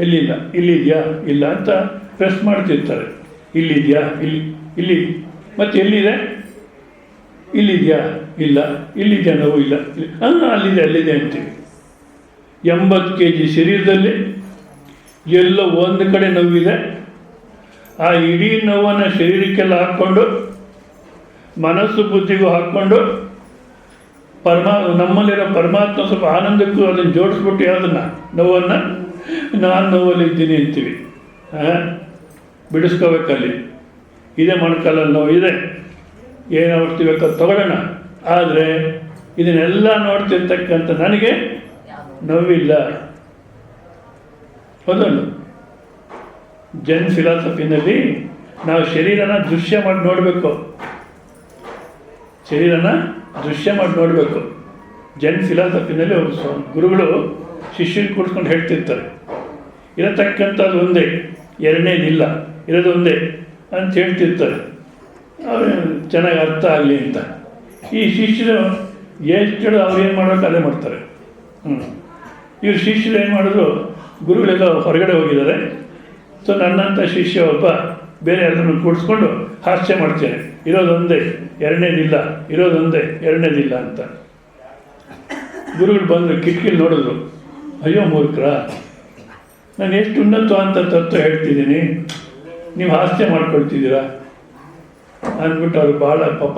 ಎಲ್ಲಿಲ್ಲ, ಇಲ್ಲಿದೆಯಾ ಇಲ್ಲ ಅಂತ ಪ್ರೆಸ್ ಮಾಡ್ತಿರ್ತಾರೆ. ಇಲ್ಲಿದೆಯಾ, ಇಲ್ಲಿ ಮತ್ತು ಎಲ್ಲಿದೆ, ಇಲ್ಲಿದೆಯಾ ಇಲ್ಲ, ಇಲ್ಲಿದೆಯಾ ನೋವು ಇಲ್ಲ, ಅಲ್ಲಿದೆ ಅಂತೀವಿ. 80 kg ಶರೀರದಲ್ಲಿ ಎಲ್ಲೋ ಒಂದು ಕಡೆ ನೋವಿದೆ. ಆ ಇಡೀ ನೋವನ್ನು ಶರೀರಕ್ಕೆಲ್ಲ ಹಾಕ್ಕೊಂಡು ಮನಸ್ಸು ಬುದ್ಧಿಗೂ ಹಾಕ್ಕೊಂಡು ನಮ್ಮಲ್ಲಿರೋ ಪರಮಾತ್ಮ ಸ್ವಲ್ಪ ಆನಂದಕ್ಕೂ ಅದನ್ನು ಜೋಡಿಸ್ಬಿಟ್ಟು ಯಾವುದನ್ನು ನೋವನ್ನು ನಾನು ನೋವಲ್ಲಿದ್ದೀನಿ ಅಂತೀವಿ. ಬಿಡಿಸ್ಕೋಬೇಕಲ್ಲಿ ಇದೇ ಮೊಣಕಾಲಲ್ಲಿ ನೋವು ಇದೆ, ಏನು ಔಷಧಿ ಬೇಕೋ ತಗೊಳ್ಳೋಣ. ಆದರೆ ಇದನ್ನೆಲ್ಲ ನೋಡ್ತಿರ್ತಕ್ಕಂಥ ನನಗೆ ನೋವಿಲ್ಲ. ಹೌದಲ್ಲ, ಜನ್ ಫಿಲಾಸಫಿನಲ್ಲಿ ನಾವು ಶರೀರನ ದೃಶ್ಯ ಮಾಡಿ ನೋಡಬೇಕು. ಶರೀರನ ದೃಶ್ಯ ಮಾಡಿ ನೋಡಬೇಕು. ಜನ್ ಫಿಲಾಸಫಿನಲ್ಲಿ ಗುರುಗಳು ಶಿಷ್ಯನ ಕೂಡಿಸ್ಕೊಂಡು ಹೇಳ್ತಿರ್ತಾರೆ, ಇರತಕ್ಕಂಥದ್ದು ಒಂದೇ, ಎರಡನೇದಿಲ್ಲ, ಇರೋದು ಒಂದೇ ಅಂತ ಹೇಳ್ತಿರ್ತಾರೆ. ಅವ್ರು ಚೆನ್ನಾಗಿ ಅರ್ಥ ಆಗಲಿ ಅಂತ. ಈ ಶಿಷ್ಯರು ಎಷ್ಟು ಅವ್ರು ಏನು ಮಾಡಬೇಕು ಅದೇ ಮಾಡ್ತಾರೆ. ಇವ್ರು ಶಿಷ್ಯರು ಏನು ಮಾಡಿದ್ರು, ಗುರುಗಳೆಲ್ಲ ಹೊರಗಡೆ ಹೋಗಿದ್ದಾರೆ. ಸೊ ನನ್ನಂಥ ಶಿಷ್ಯ ಒಬ್ಬ ಬೇರೆ ಎಲ್ಲರನ್ನು ಕೂಡಿಸ್ಕೊಂಡು ಹಾಸ್ಯ ಮಾಡ್ತೇನೆ, ಇರೋದೊಂದೇ ಎರಡನೇದಿಲ್ಲ, ಇರೋದೊಂದೇ ಎರಡನೇದಿಲ್ಲ ಅಂತ. ಗುರುಗಳು ಬಂದರು, ಕಿಟಕಿಲಿ ನೋಡಿದ್ರು, ಅಯ್ಯೋ ಮೂರ್ಖರ, ನಾನು ಎಷ್ಟು ಉನ್ನತ ಅಂತ ತತ್ವ ಹೇಳ್ತಿದ್ದೀನಿ, ನೀವು ಹಾಸ್ಯ ಮಾಡ್ಕೊಳ್ತಿದ್ದೀರಾ ಅಂದ್ಬಿಟ್ಟು ಅವ್ರು ಭಾಳ ಪಾಪ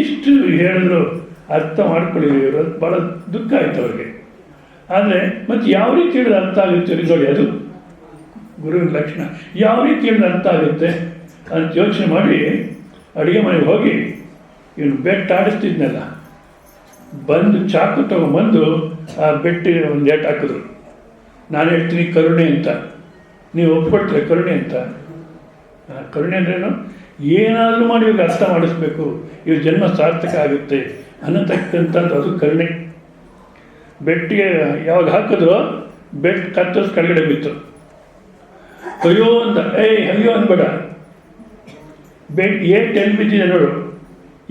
ಇಷ್ಟು ಹೇಳಿದ್ರು ಅರ್ಥ ಮಾಡ್ಕೊಳ್ಳಿದ್ರು. ಭಾಳ ದುಃಖ ಆಯಿತು ಅವ್ರಿಗೆ. ಆದರೆ ಮತ್ತು ಯಾವ ರೀತಿ ಹೇಳಿದ್ರೆ ಅರ್ಥ ಆಗುತ್ತೆ ನೋಡಿ, ಅದು ಗುರುವಿನ ಲಕ್ಷಣ. ಯಾವ ರೀತಿ ಹೇಳಿದ್ರೆ ಅರ್ಥ ಆಗುತ್ತೆ ಅಂತ ಯೋಚನೆ ಮಾಡಿ ಅಡುಗೆ ಮನೆಗೆ ಹೋಗಿ ಇವನು ಬೆಟ್ಟು ಆಡಿಸ್ತಿದ್ನಲ್ಲ, ಬಂದು ಚಾಕು ತೊಗೊಂಬಂದು ಆ ಬೆಟ್ಟಿಗೆ ಒಂದು ಏಟು ಹಾಕಿದ್ರು. ನಾನು ಹೇಳ್ತೀನಿ ಕರುಣೆ ಅಂತ, ನೀವು ಒಪ್ಕೊಳ್ತೀರ ಕರುಣೆ ಅಂತ. ಕರುಣೆ ಅಂದ್ರೇನು, ಏನಾದರೂ ಮಾಡಿ ಇವಾಗ ಅರ್ಥ ಮಾಡಿಸ್ಬೇಕು, ಇವ್ರ ಜನ್ಮ ಸಾರ್ಥಕ ಆಗುತ್ತೆ ಅನ್ನತಕ್ಕಂಥದ್ದು, ಅದು ಕರುಣೆ. ಬೆಟ್ಟಿಗೆ ಯಾವಾಗ ಹಾಕಿದ್ರು ಬೆಟ್ಟು ಕತ್ತರಿಸಿ ಕೆಳಗಡೆ ಬಿತ್ತು. ಅಯ್ಯೋ ಅಂದ, ಅಯ್ಯೋ ಅನ್ಬೇಡ, ಏಟು ಎಲ್ಲಿ ಬಿದ್ದಿದೆ ನೋಡು,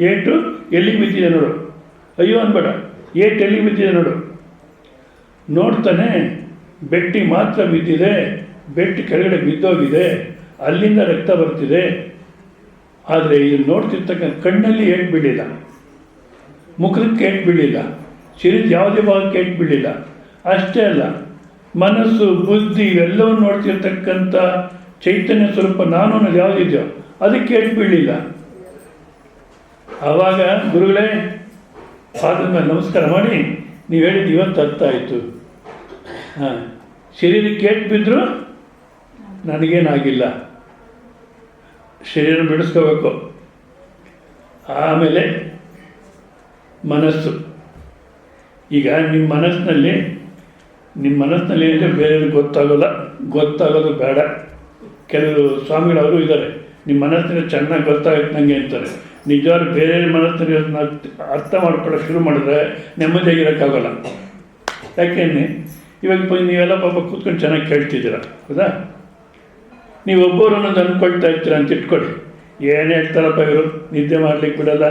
ಏಟು ಎಲ್ಲಿಗೆ ಬಿದ್ದಿದೆ ನೋಡು, ಅಯ್ಯೋ ಅನ್ಬೇಡ, ಏಟು ಎಲ್ಲಿಗೆ ಬಿದ್ದಿದೆ ನೋಡು. ನೋಡ್ತಾನೆ ಬೆಟ್ಟಿಗೆ ಮಾತ್ರ ಬಿದ್ದಿದೆ, ಬೆಟ್ಟು ಕೆಳಗಡೆ ಬಿದ್ದೋಗಿದೆ, ಅಲ್ಲಿಂದ ರಕ್ತ ಬರ್ತಿದೆ. ಆದರೆ ಇದು ನೋಡ್ತಿರ್ತಕ್ಕಂಥ ಕಣ್ಣಲ್ಲಿ ಏಟು ಬೀಳಿಲ್ಲ, ಮುಖಕ್ಕೆ ಏಟು ಬೀಳಿಲ್ಲ, ಶರೀರದ ಯಾವುದೇ ಭಾಗಕ್ಕೆ ಏಟು ಬೀಳಿಲ್ಲ. ಅಷ್ಟೇ ಅಲ್ಲ, ಮನಸ್ಸು ಬುದ್ಧಿ ಇವೆಲ್ಲವನ್ನು ನೋಡ್ತಿರ್ತಕ್ಕಂಥ ಚೈತನ್ಯ ಸ್ವರೂಪ ನಾನು ಅನ್ನೋದು ಯಾವುದಿದೆಯೋ ಅದಕ್ಕೆ ಏಟು ಬೀಳಿಲ್ಲ. ಆವಾಗ ಗುರುಗಳೇ ಪಾದದ ಮೇಲೆ ನಮಸ್ಕಾರ ಮಾಡಿ, ನೀವು ಹೇಳಿದ್ದು ಇವತ್ತು ಅರ್ಥ ಆಯಿತು. ಶರೀರಕ್ಕೆ ಏಟು ಬಿದ್ದರೂ ನನಗೇನಾಗಿಲ್ಲ, ಶರೀರ ಬಿಡಿಸ್ಕೋಬೇಕು. ಆಮೇಲೆ ಮನಸ್ಸು, ಈಗ ನಿಮ್ಮ ಮನಸ್ಸಿನಲ್ಲಿ ಏನಿದೆ ಬೇರೆಯವ್ರಿಗೆ ಗೊತ್ತಾಗೋದು ಬೇಡ. ಕೆಲವರು ಸ್ವಾಮಿಗಳವರು ಇದ್ದಾರೆ, ನಿಮ್ಮ ಮನಸ್ಸಿನ ಚೆನ್ನಾಗಿ ಗೊತ್ತಾಗುತ್ತೆ ನನಗೆ ಅಂತಾರೆ. ನಿಜವಾಗ್ಲೂ ಬೇರೆ ಮನಸ್ಸಿನ ಅರ್ಥ ಮಾಡ್ಕೊಳ್ಳೋಕೆ ಶುರು ಮಾಡಿದ್ರೆ ನೆಮ್ಮದಿಯಾಗಿರೋಕ್ಕಾಗಲ್ಲ. ಯಾಕೆಂದರೆ ಇವಾಗ ನೀವೆಲ್ಲ ಪಾಪ ಕೂತ್ಕೊಂಡು ಚೆನ್ನಾಗಿ ಕೇಳ್ತಿದ್ದೀರ, ಹೌದಾ? ನೀವು ಒಬ್ಬರು ಅನ್ನೋದು ಅಂದ್ಕೊಳ್ತಾ ಇರ್ತೀರ ಅಂತ ಇಟ್ಕೊಳ್ಳಿ. ಏನು ಹೇಳ್ತಾರಪ್ಪ ಇವರು, ನಿದ್ದೆ ಮಾಡ್ಲಿಕ್ಕೆ ಬಿಡಲ್ಲ,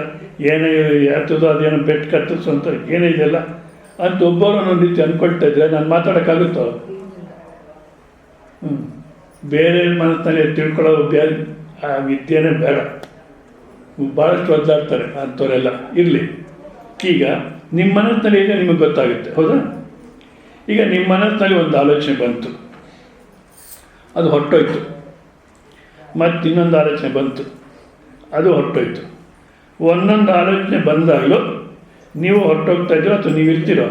ಏನೇ ಯಾತದೋ ಅದೇನೋ ಬೆಟ್ಟು ಕತ್ತರಿಸು ಅಂತ ಏನೇ ಇದೆಯಲ್ಲ ಅಂತ ಒಬ್ಬರು ಅನ್ನೋದು ರೀತಿ ಅಂದ್ಕೊಳ್ತಾ ಇದ್ರೆ ನಾನು ಮಾತಾಡೋಕ್ಕಾಗುತ್ತೋ? ಬೇರೆ ಮನಸ್ಸಿನಲ್ಲಿ ತಿಳ್ಕೊಳ್ಳೋ ಆ ವಿದ್ಯೆನೇ ಬೇಡ. ಭಾಳಷ್ಟು ಒದ್ದಾಡ್ತಾರೆ ಅಂಥವರೆಲ್ಲ ಇರಲಿ. ಈಗ ನಿಮ್ಮ ಮನಸ್ಸಿನಲ್ಲಿ ಇದೆ, ನಿಮಗೆ ಗೊತ್ತಾಗುತ್ತೆ, ಹೌದಾ? ಈಗ ನಿಮ್ಮ ಮನಸ್ಸಿನಲ್ಲಿ ಒಂದು ಆಲೋಚನೆ ಬಂತು, ಅದು ಹೊರಟೋಯ್ತು. ಮತ್ತು ಇನ್ನೊಂದು ಆಲೋಚನೆ ಬಂತು, ಅದು ಹೊರಟೋಯ್ತು. ಒಂದೊಂದು ಆಲೋಚನೆ ಬಂದಾಗಲೂ ನೀವು ಹೊರಟೋಗ್ತಾ ಇದ್ದೀರೋ ಅಥವಾ ನೀವು ಇರ್ತೀರೋ?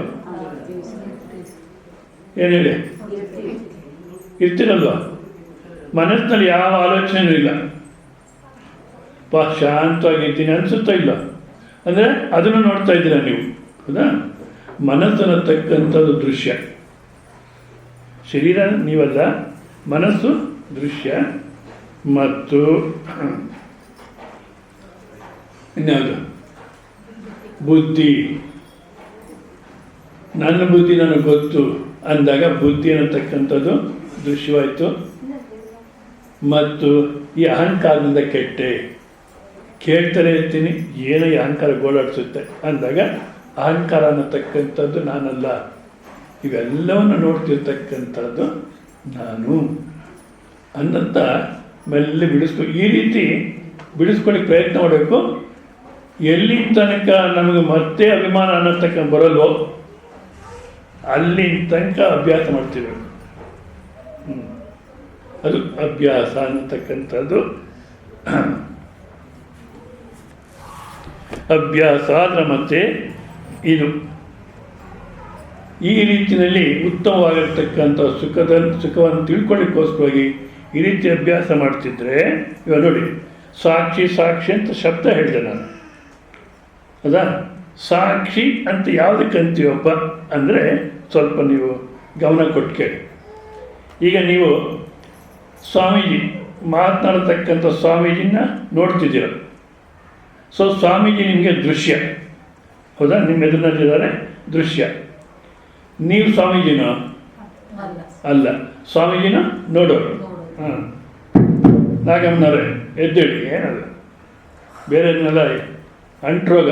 ಏನು ಹೇಳಿ, ಇರ್ತೀರಲ್ವ? ಮನಸ್ಸಿನಲ್ಲಿ ಯಾವ ಆಲೋಚನೆಯೂ ಇಲ್ಲ, ಶಾಂತವಾಗಿರ್ತೀನಿ ಅನಿಸುತ್ತಾ ಇಲ್ಲ ಅಂದರೆ ಅದನ್ನು ನೋಡ್ತಾ ಇದ್ದೀರಾ ನೀವು, ಹೌದಾ? ಮನಸ್ಸನ್ನು ತಕ್ಕಂಥದ್ದು ದೃಶ್ಯ, ಶರೀರ ನೀವಲ್ಲ, ಮನಸ್ಸು ದೃಶ್ಯ. ಮತ್ತು ಇನ್ಯಾವುದು ಬುದ್ಧಿ, ನನ್ನ ಬುದ್ಧಿ ನನಗೆ ಗೊತ್ತು ಅಂದಾಗ ಬುದ್ಧಿ ಅನ್ನತಕ್ಕಂಥದ್ದು ದೃಶ್ಯವಾಯಿತು. ಮತ್ತು ಈ ಅಹಂಕಾರದಿಂದ ಕೆಟ್ಟೆ, ಕೇಳ್ತಾನೆ ಇರ್ತೀನಿ, ಏನೋ ಈ ಅಹಂಕಾರ ಗೋಳಾಡಿಸುತ್ತೆ ಅಂದಾಗ ಅಹಂಕಾರ ಅನ್ನತಕ್ಕಂಥದ್ದು ನಾನಲ್ಲ, ಇವೆಲ್ಲವನ್ನು ನೋಡ್ತಿರ್ತಕ್ಕಂಥದ್ದು ನಾನು ಅನ್ನಂತ ಮೆಲ್ಲ ಈ ರೀತಿ ಬಿಡಿಸ್ಕೊಳ್ಳಿಕ್ಕೆ ಪ್ರಯತ್ನ ಮಾಡಬೇಕು. ಎಲ್ಲಿ ತನಕ ನಮಗೆ ಮತ್ತೆ ಅಭಿಮಾನ ಅನ್ನತಕ್ಕ ಬರಲ್ವೋ ಅಲ್ಲಿ ತನಕ ಅಭ್ಯಾಸ ಮಾಡ್ತಿರ್ಬೇಕು. ಅದು ಅಭ್ಯಾಸ ಅನ್ನತಕ್ಕಂಥದ್ದು. ಅಭ್ಯಾಸ ಅಂದ್ರೆ ಮತ್ತೆ ಇದು ಈ ರೀತಿಯಲ್ಲಿ ಉತ್ತಮವಾಗಿರ್ತಕ್ಕಂಥ ಸುಖವನ್ನು ತಿಳ್ಕೊಳ್ಳಿಕ್ಕೋಸ್ಕರವಾಗಿ ಈ ರೀತಿ ಅಭ್ಯಾಸ ಮಾಡ್ತಿದ್ರೆ, ಇವಾಗ ನೋಡಿ ಸಾಕ್ಷಿ ಸಾಕ್ಷಿ ಅಂತ ಶಬ್ದ ಹೇಳಿದೆ ನಾನು. ಹೌದಾ? ಸಾಕ್ಷಿ ಅಂತ ಯಾವುದಕ್ಕೆ ಅಂತೀವಪ್ಪ ಅಂದರೆ ಸ್ವಲ್ಪ ನೀವು ಗಮನ ಕೊಟ್ಟು ಕೇಳಿ. ಈಗ ನೀವು ಸ್ವಾಮೀಜಿ ಮಾತನಾಡತಕ್ಕಂಥ ಸ್ವಾಮೀಜಿನ ನೋಡ್ತಿದ್ದೀರ. ಸೊ ಸ್ವಾಮೀಜಿ ನಿಮಗೆ ದೃಶ್ಯ, ಹೌದಾ? ನಿಮ್ಮ ಎದುರಿನಲ್ಲಿದ್ದಾರೆ ದೃಶ್ಯ. ನೀವು ಸ್ವಾಮೀಜಿನ ಅಲ್ಲ, ಸ್ವಾಮೀಜಿನ ನೋಡೋರು. ಹಾಂ, ನಾಗಮ್ಮನವರೇ ಎದ್ದೇಳಿ, ಏನಲ್ಲ ಬೇರೆಯನ್ನೆಲ್ಲ ಅಂಟ್ರೋಗ.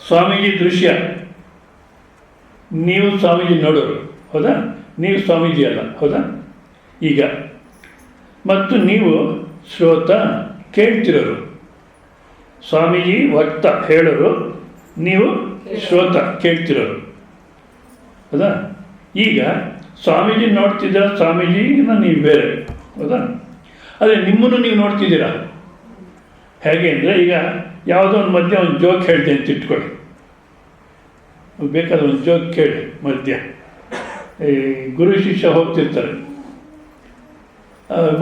ಸ್ವಾಮೀಜಿ ದೃಶ್ಯ, ನೀವು ಸ್ವಾಮೀಜಿ ನೋಡೋರು, ಹೌದಾ? ನೀವು ಸ್ವಾಮೀಜಿ ಅಲ್ಲ, ಹೌದಾ? ಈಗ ಮತ್ತು ನೀವು ಶ್ರೋತ, ಕೇಳ್ತಿರೋರು. ಸ್ವಾಮೀಜಿ ವಕ್ತ ಹೇಳೋರು, ನೀವು ಶ್ರೋತ ಕೇಳ್ತಿರೋರು, ಹೌದಾ? ಈಗ ಸ್ವಾಮೀಜಿ ನೋಡ್ತಿದ್ದೀರ, ಸ್ವಾಮೀಜಿನ ನೀವು ಬೇರೆ, ಹೌದಾ? ಅದೇ ನಿಮ್ಮನ್ನು ನೀವು ನೋಡ್ತಿದ್ದೀರಾ. ಹೇಗೆ ಅಂದರೆ ಈಗ ಯಾವುದೋ ಒಂದು ಮಧ್ಯ ಒಂದು ಜೋಕ್ ಹೇಳಿದೆ ಅಂತ ಇಟ್ಕೊಳ್ಳಿ. ಬೇಕಾದ್ರೆ ಒಂದು ಜೋಕ್ ಕೇಳಿ. ಮಧ್ಯ ಈ ಗುರು ಶಿಷ್ಯ ಹೋಗ್ತಿರ್ತಾರೆ,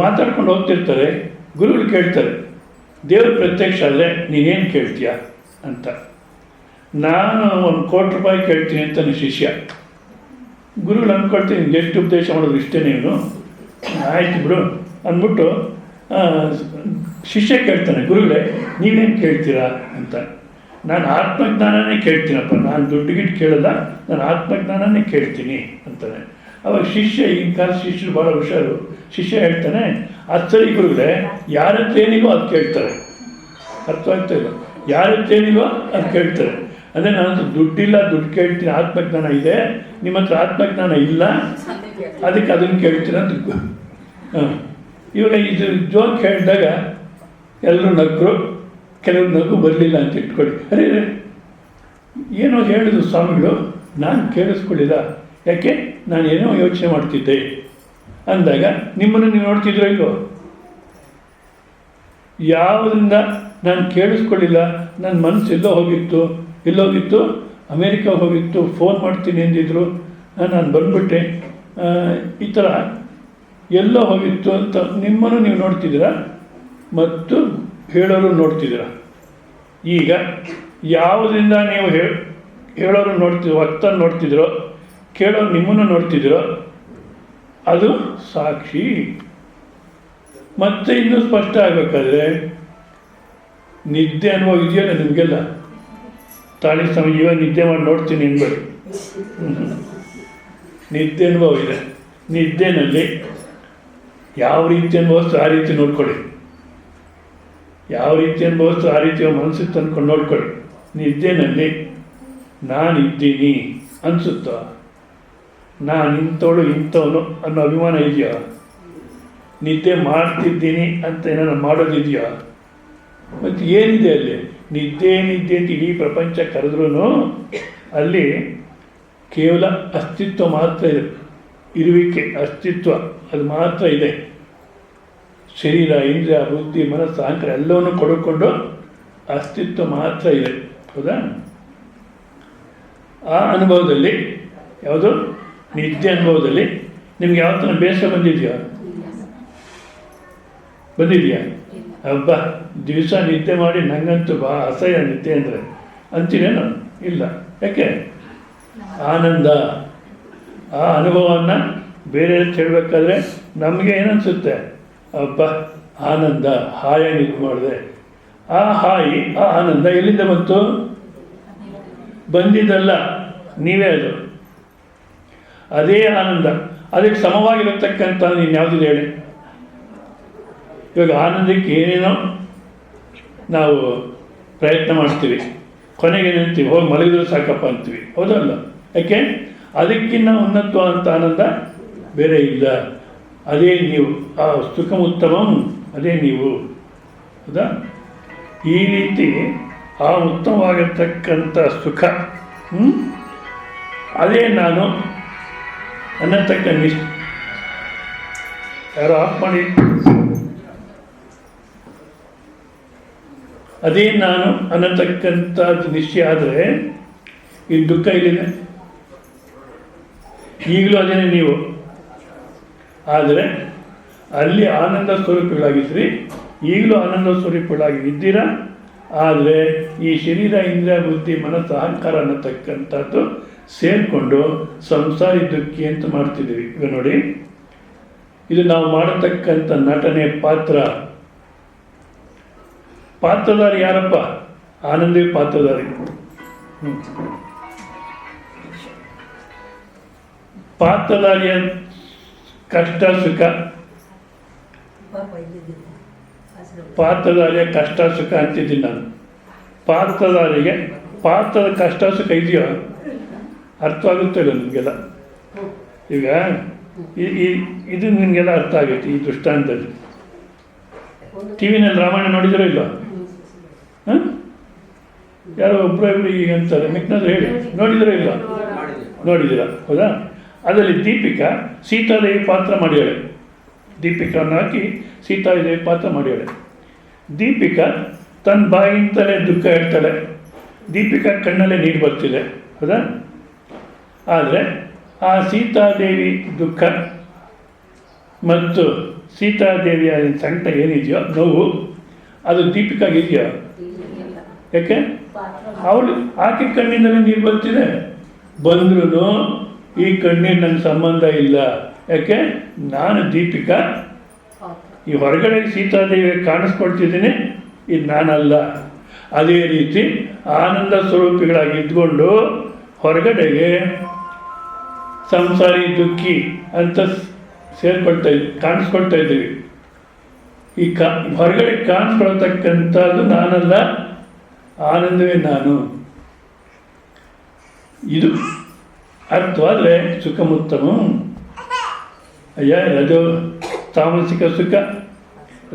ಮಾತಾಡ್ಕೊಂಡು ಹೋಗ್ತಿರ್ತಾರೆ. ಗುರುಗಳು ಕೇಳ್ತಾರೆ, ದೇವ್ರ ಪ್ರತ್ಯಕ್ಷ ಆದರೆ ನೀನೇನು ಕೇಳ್ತೀಯ ಅಂತ. ನಾನು ₹1,00,00,000 ಕೇಳ್ತೀನಿ ಅಂತ ನನ್ನ ಶಿಷ್ಯ. ಗುರುಗಳು ಅಂದ್ಕೊಳ್ತೀನಿ, ಎಷ್ಟು ಉಪದೇಶ ಮಾಡೋದು ಇಷ್ಟೇ ನೀನು, ಆಯ್ತು ಬಿಡು ಅಂದ್ಬಿಟ್ಟು ಶಿಷ್ಯ ಕೇಳ್ತಾನೆ, ಗುರುಗಳೇ ನೀವೇನು ಕೇಳ್ತೀರಾ ಅಂತ. ನಾನು ಆತ್ಮಜ್ಞಾನನೇ ಕೇಳ್ತೀನಪ್ಪ, ನಾನು ದುಡ್ಡು ಗಿಟ್ಟು ಕೇಳಲ್ಲ, ನಾನು ಆತ್ಮಜ್ಞಾನನೇ ಕೇಳ್ತೀನಿ ಅಂತಾನೆ. ಅವಾಗ ಶಿಷ್ಯ, ಈಗಿನ ಕಾಲ ಶಿಷ್ಯರು ಭಾಳ ಹುಷಾರು. ಶಿಷ್ಯ ಹೇಳ್ತಾನೆ, ಅದು ಸರಿ ಗುರುಗಳೇ, ಯಾರ ಹತ್ರ ಏನಿಲ್ವೋ ಅದು ಕೇಳ್ತಾರೆ. ಅರ್ಥವಾಗ್ತಾ ಇಲ್ಲ, ಯಾರ ಹತ್ರ ಏನಿಲ್ವೋ ಅದು ಕೇಳ್ತಾರೆ. ಅಂದರೆ ನಾನು ದುಡ್ಡಿಲ್ಲ, ದುಡ್ಡು ಕೇಳ್ತೀನಿ, ಆತ್ಮಜ್ಞಾನ ಇದೆ, ನಿಮ್ಮ ಹತ್ರ ಆತ್ಮಜ್ಞಾನ ಇಲ್ಲ, ಅದಕ್ಕೆ ಅದನ್ನು ಕೇಳ್ತೀನಿ ಅಂತ. ಹಾಂ, ಇವಾಗ ಇದು ಜೋಕ್ ಹೇಳಿದಾಗ ಎಲ್ಲರೂ ನಕ್ಕರು, ಕೆಲವರು ನಗು ಬರಲಿಲ್ಲ ಅಂತ ಇಟ್ಕೊಳ್ಳಿ. ಅರೇ ಏನೋ ಹೇಳಿದ್ರು ಸ್ವಾಮಿಗಳು, ನಾನು ಕೇಳಿಸ್ಕೊಳ್ಳಿಲ್ಲ, ಯಾಕೆ ನಾನು ಏನೋ ಯೋಚನೆ ಮಾಡ್ತಿದ್ದೆ ಅಂದಾಗ ನಿಮ್ಮನ್ನು ನೀವು ನೋಡ್ತಿದ್ರೋ ಇಲ್ವೋ? ಯಾವುದರಿಂದ ನಾನು ಕೇಳಿಸ್ಕೊಳ್ಳಿಲ್ಲ, ನನ್ನ ಮನಸ್ಸು ಎಲ್ಲೋಗಿತ್ತು, ಅಮೇರಿಕಾ ಹೋಗಿತ್ತು, ಫೋನ್ ಮಾಡ್ತೀನಿ ಎಂದಿದ್ರು, ನಾನು ಬಂದ್ಬಿಟ್ಟೆ, ಈ ಥರ ಎಲ್ಲೋ ಹೋಗಿತ್ತು ಅಂತ ನಿಮ್ಮನ್ನು ನೀವು ನೋಡ್ತಿದ್ದೀರಾ ಮತ್ತು ಹೇಳೋರು ನೋಡ್ತಿದ್ದೀರಾ. ಈಗ ಯಾವುದರಿಂದ ನೀವು ಹೇಳೋರು ನೋಡ್ತಿದ್ರು, ವಕ್ತ ನೋಡ್ತಿದ್ರೋ, ಕೇಳೋರು ನಿಮ್ಮನ್ನು ನೋಡ್ತಿದ್ದೀರೋ, ಅದು ಸಾಕ್ಷಿ. ಮತ್ತೆ ಇನ್ನೂ ಸ್ಪಷ್ಟ ಆಗಬೇಕಾದ್ರೆ ನಿದ್ದೆ ಅನುಭವ ಇದೆಯಲ್ಲ ನಿಮಗೆಲ್ಲ. ತಾಳಿ ಸ್ವಾಮಿ ಇವಾಗ ನಿದ್ದೆ ಮಾಡಿ ನೋಡ್ತೀನಿ ಅನ್ಬೇಡಿ, ನಿದ್ದೆ ಅನುಭವ ಇದೆ. ನಿದ್ದೆನಲ್ಲಿ ಯಾವ ರೀತಿ ಅನುಭವಿಸ್ತು ಆ ರೀತಿ ನೋಡ್ಕೊಳ್ಳಿ, ಯಾವ ರೀತಿ ಅನುಭವಿಸ್ತು ಆ ರೀತಿ ಮನಸ್ಸಿಗೆ ತಂದ್ಕೊಂಡು ನೋಡ್ಕೊಳ್ಳಿ. ನಿದ್ದೆನಲ್ಲಿ ನಾನಿದ್ದೀನಿ ಅನಿಸುತ್ತೋ, ನಾನು ಇಂಥವನು ಅನ್ನೋ ಅಭಿಮಾನ ಇದೆಯಾ? ನಿದ್ದೆ ಮಾಡ್ತಿದ್ದೀನಿ ಅಂತ ಏನಾರು ಮಾಡೋದಿದೆಯಾ? ಮತ್ತು ಏನಿದೆ ಅಲ್ಲಿ? ನಿದ್ದೆ ಅಂತ ಇಡೀ ಪ್ರಪಂಚ ಕರೆದ್ರೂ ಅಲ್ಲಿ ಕೇವಲ ಅಸ್ತಿತ್ವ ಮಾತ್ರ ಇದೆ, ಇರುವಿಕೆ, ಅಸ್ತಿತ್ವ ಅದು ಮಾತ್ರ ಇದೆ. ಶರೀರ, ಇಂದ್ರಿಯ, ಬುದ್ಧಿ, ಮನಸ್ಸು, ಅಹಂಕಾರ ಎಲ್ಲವನ್ನು ಕೊಡುಕೊಂಡು ಅಸ್ತಿತ್ವ ಮಾತ್ರ ಇದೆ, ಹೌದಾ? ಆ ಅನುಭವದಲ್ಲಿ, ಯಾವುದು ನಿದ್ದೆ ಅನುಭವದಲ್ಲಿ ನಿಮ್ಗೆ ಯಾವ ಥರ ಬೇಸರ ಬಂದಿದೆಯಾ? ಹಬ್ಬ ದಿವಸ ನಿದ್ದೆ ಮಾಡಿ ನನಗಂತೂ ಅಸಹ್ಯ ನಿದ್ದೆ ಅಂದರೆ ಅಂತೀನೇನು? ಇಲ್ಲ. ಯಾಕೆ? ಆನಂದ. ಆ ಅನುಭವವನ್ನು ಬೇರೆ ಹೇಳಬೇಕಾದ್ರೆ ನಮಗೆ ಏನನ್ಸುತ್ತೆ? ಹಬ್ಬ ಆನಂದ, ಹಾಯಾಗಿ ಇದು ಮಾಡಿದೆ. ಆ ಹಾಯಿ, ಆ ಆನಂದ ಎಲ್ಲಿಂದ ಬಂತು? ಬಂದಿದ್ದಲ್ಲ, ನೀವೇ ಅದು. ಅದೇ ಆನಂದ, ಅದಕ್ಕೆ ಸಮವಾಗಿರತಕ್ಕಂಥ ನೀನು ಯಾವುದಿದೆ ಹೇಳಿ? ಇವಾಗ ಆನಂದಕ್ಕೆ ಏನೇನೋ ನಾವು ಪ್ರಯತ್ನ ಮಾಡ್ತೀವಿ, ಕೊನೆಗೆ ಏನಂತೀವಿ, ಹೋಗಿ ಮಲಗಿದ್ರೆ ಸಾಕಪ್ಪ ಅಂತೀವಿ, ಹೌದಲ್ಲ? ಯಾಕೆ? ಅದಕ್ಕಿಂತ ಉನ್ನತ ಅಂತ ಆನಂದ ಬೇರೆ ಇಲ್ಲ. ಅದೇ ನೀವು, ಆ ಸುಖಮುತ್ತಮಂ ಅದೇ ನೀವು, ಹೌದಾ? ಈ ರೀತಿ ಆ ಉತ್ತಮವಾಗಿರ್ತಕ್ಕಂಥ ಸುಖ ಅದೇ ನಾನು ಅನ್ನತಕ್ಕ ಯಾರೋ ಆಫ್ ಮಾಡಿ, ಅದೇ ನಾನು ಅನ್ನತಕ್ಕಂಥದ್ದು ನಿಶ್ಚಯ ಆದರೆ ಈ ದುಃಖ ಇಲ್ಲಿದೆ. ಈಗಲೂ ಅದೇನೇ ನೀವು, ಆದರೆ ಅಲ್ಲಿ ಆನಂದ ಸ್ವರೂಪಗಳಾಗಿದ್ರಿ, ಈಗಲೂ ಆನಂದ ಸ್ವರೂಪಗಳಾಗಿ ಇದ್ದೀರಾ. ಆದರೆ ಈ ಶರೀರ, ಇಂದ್ರಿಯ, ಬುದ್ಧಿ, ಮನಸ್ಸು, ಅಹಂಕಾರ ಅನ್ನತಕ್ಕಂಥದ್ದು ಸೇರಿಕೊಂಡು ಸಂಸಾರಿ ದುಃಖಿ ಅಂತ ಮಾಡ್ತಿದ್ದೀವಿ. ಈಗ ನೋಡಿ, ಇದು ನಾವು ಮಾಡತಕ್ಕಂಥ ನಟನೆ ಪಾತ್ರಧಾರಿ ಯಾರಪ್ಪ? ಆನಂದೇ ಪಾತ್ರಧಾರಿ. ಪಾತ್ರಧಾರಿಯ ಕಷ್ಟ ಸುಖ, ಪಾತ್ರಧಾರಿಯ ಕಷ್ಟ ಸುಖ ಅಂತಿದ್ದೀನಿ ನಾನು. ಪಾತ್ರಧಾರಿಗೆ ಪಾತ್ರದ ಕಷ್ಟ ಸುಖ ಇದೆಯೋ? ಅರ್ಥವಾಗುತ್ತೆ ಇಲ್ಲ ನಿಮಗೆಲ್ಲ? ಈಗ ಇದು ನಿಮಗೆಲ್ಲ ಅರ್ಥ ಆಗುತ್ತೆ ಈ ದೃಷ್ಟಾಂತದಲ್ಲಿ. ಟಿ ವಿನಲ್ಲಿ ರಾಮಾಯಣ ನೋಡಿದಿರೋ ಇಲ್ವ? ಹಾಂ, ಯಾರೋ ಒಬ್ಬರು ಈಗ ಅಂತಾರೆ, ಮಿಕ್ನಾದ್ರು ಹೇಳಿ, ನೋಡಿದಿರೋ ಇಲ್ಲ? ನೋಡಿದ್ದೀರ, ಹೌದಾ? ಅದರಲ್ಲಿ ದೀಪಿಕಾ ಸೀತಾದೇವಿ ಪಾತ್ರ ಮಾಡ್ಯಾಳೆ. ದೀಪಿಕಾವನ್ನು ಹಾಕಿ ಸೀತಾದೇವಿ ಪಾತ್ರ ಮಾಡ್ಯಾಳೆ. ದೀಪಿಕಾ ತನ್ನ ಬಾಯಿಂದಲೇ ದುಃಖ ಹೇಳ್ತಾಳೆ, ದೀಪಿಕಾ ಕಣ್ಣಲ್ಲೇ ನೀರು ಬರ್ತಿದೆ, ಹೌದಾ? ಆದರೆ ಆ ಸೀತಾದೇವಿ ದುಃಖ ಮತ್ತು ಸೀತಾದೇವಿಯ ಸಂಕಟ ಏನಿದೆಯೋ, ನೋವು, ಅದು ದೀಪಿಕಾಗಿದೆಯೋ? ಯಾಕೆ? ಅವಳು ಆಕೆ ಕಣ್ಣಿಂದಲೇ ನೀರು ಬರ್ತಿದೆ, ಬಂದ್ರೂ ಈ ಕಣ್ಣಿನ ನನ್ನ ಸಂಬಂಧ ಇಲ್ಲ. ಯಾಕೆ? ನಾನು ದೀಪಿಕಾ ಈ ಹೊರಗಡೆ ಸೀತಾದೇವಿ ಕಾಣಿಸ್ಕೊಳ್ತಿದ್ದೀನಿ, ಇದು ನಾನಲ್ಲ. ಅದೇ ರೀತಿ ಆನಂದ ಸ್ವರೂಪಿಗಳಾಗಿ ಇದ್ಕೊಂಡು ಹೊರಗಡೆಗೆ ಸಂಸಾರಿ ದುಃಖಿ ಅಂತ ಕಾಣಿಸ್ಕೊಳ್ತಾ ಇದ್ದೀವಿ. ಈ ಹೊರಗಡೆ ಕಾಣಿಸ್ಕೊಳ್ತಕ್ಕಂಥದ್ದು ನಾನಲ್ಲ, ಆನಂದವೇ ನಾನು. ಇದು ಅರ್ಥವಾದರೆ ಸುಖಮುತ್ತಮ. ತಾಮಸಿಕ ಸುಖ,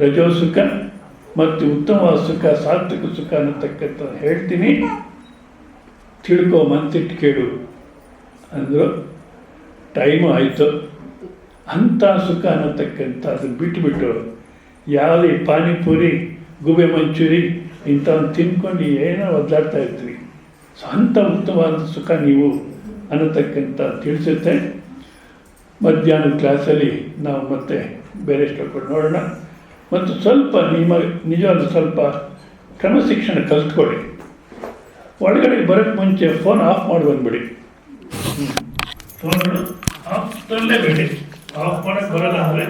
ರಜೋ ಸುಖ ಮತ್ತು ಉತ್ತಮವಾದ ಸುಖ, ಸಾತ್ವಿಕ ಸುಖ ಅನ್ನತಕ್ಕಂಥ ಹೇಳ್ತೀನಿ, ತಿಳ್ಕೊ, ಮನಸ್ಸಿಟ್ಟು ಕೇಳು ಅಂದರು. ಟೈಮು ಆಯಿತು. ಅಂಥ ಸುಖ ಅನ್ನತಕ್ಕಂಥ ಅದನ್ನು ಬಿಟ್ಟುಬಿಟ್ಟು ಯಾವುದೇ ಪಾನಿಪುರಿ, ಗುಬೆ ಮಂಚೂರಿ ಇಂಥವನ್ನು ತಿನ್ಕೊಂಡು ಏನೋ ಒದ್ದಾಡ್ತಾ ಇರ್ತೀವಿ. ಸೊ ಅಂಥ ಉತ್ತಮವಾದ ಸುಖ ನೀವು ಅನ್ನತಕ್ಕಂಥ ತಿಳಿಸುತ್ತೆ. ಮಧ್ಯಾಹ್ನದ ಕ್ಲಾಸಲ್ಲಿ ನಾವು ಮತ್ತೆ ಬೇರೆ ಶ್ಲೋಕ ನೋಡೋಣ. ಮತ್ತು ಸ್ವಲ್ಪ ನಿಜವಾದ ಸ್ವಲ್ಪ ಕ್ರಮಶಿಕ್ಷಣ ಕಲ್ತ್ಕೊಳ್ಳಿ. ಒಳಗಡೆ ಬರೋಕ್ಕೆ ಮುಂಚೆ ಫೋನ್ ಆಫ್ ಮಾಡಿ ಬಂದ್ಬಿಡಿ. ಫೋನ್ ಆಫ್ ಬೇಡಿ, ಆಫ್ ಮಾಡೋಕ್ಕೆ ಬರೋಲ್ಲ ಅಂದರೆ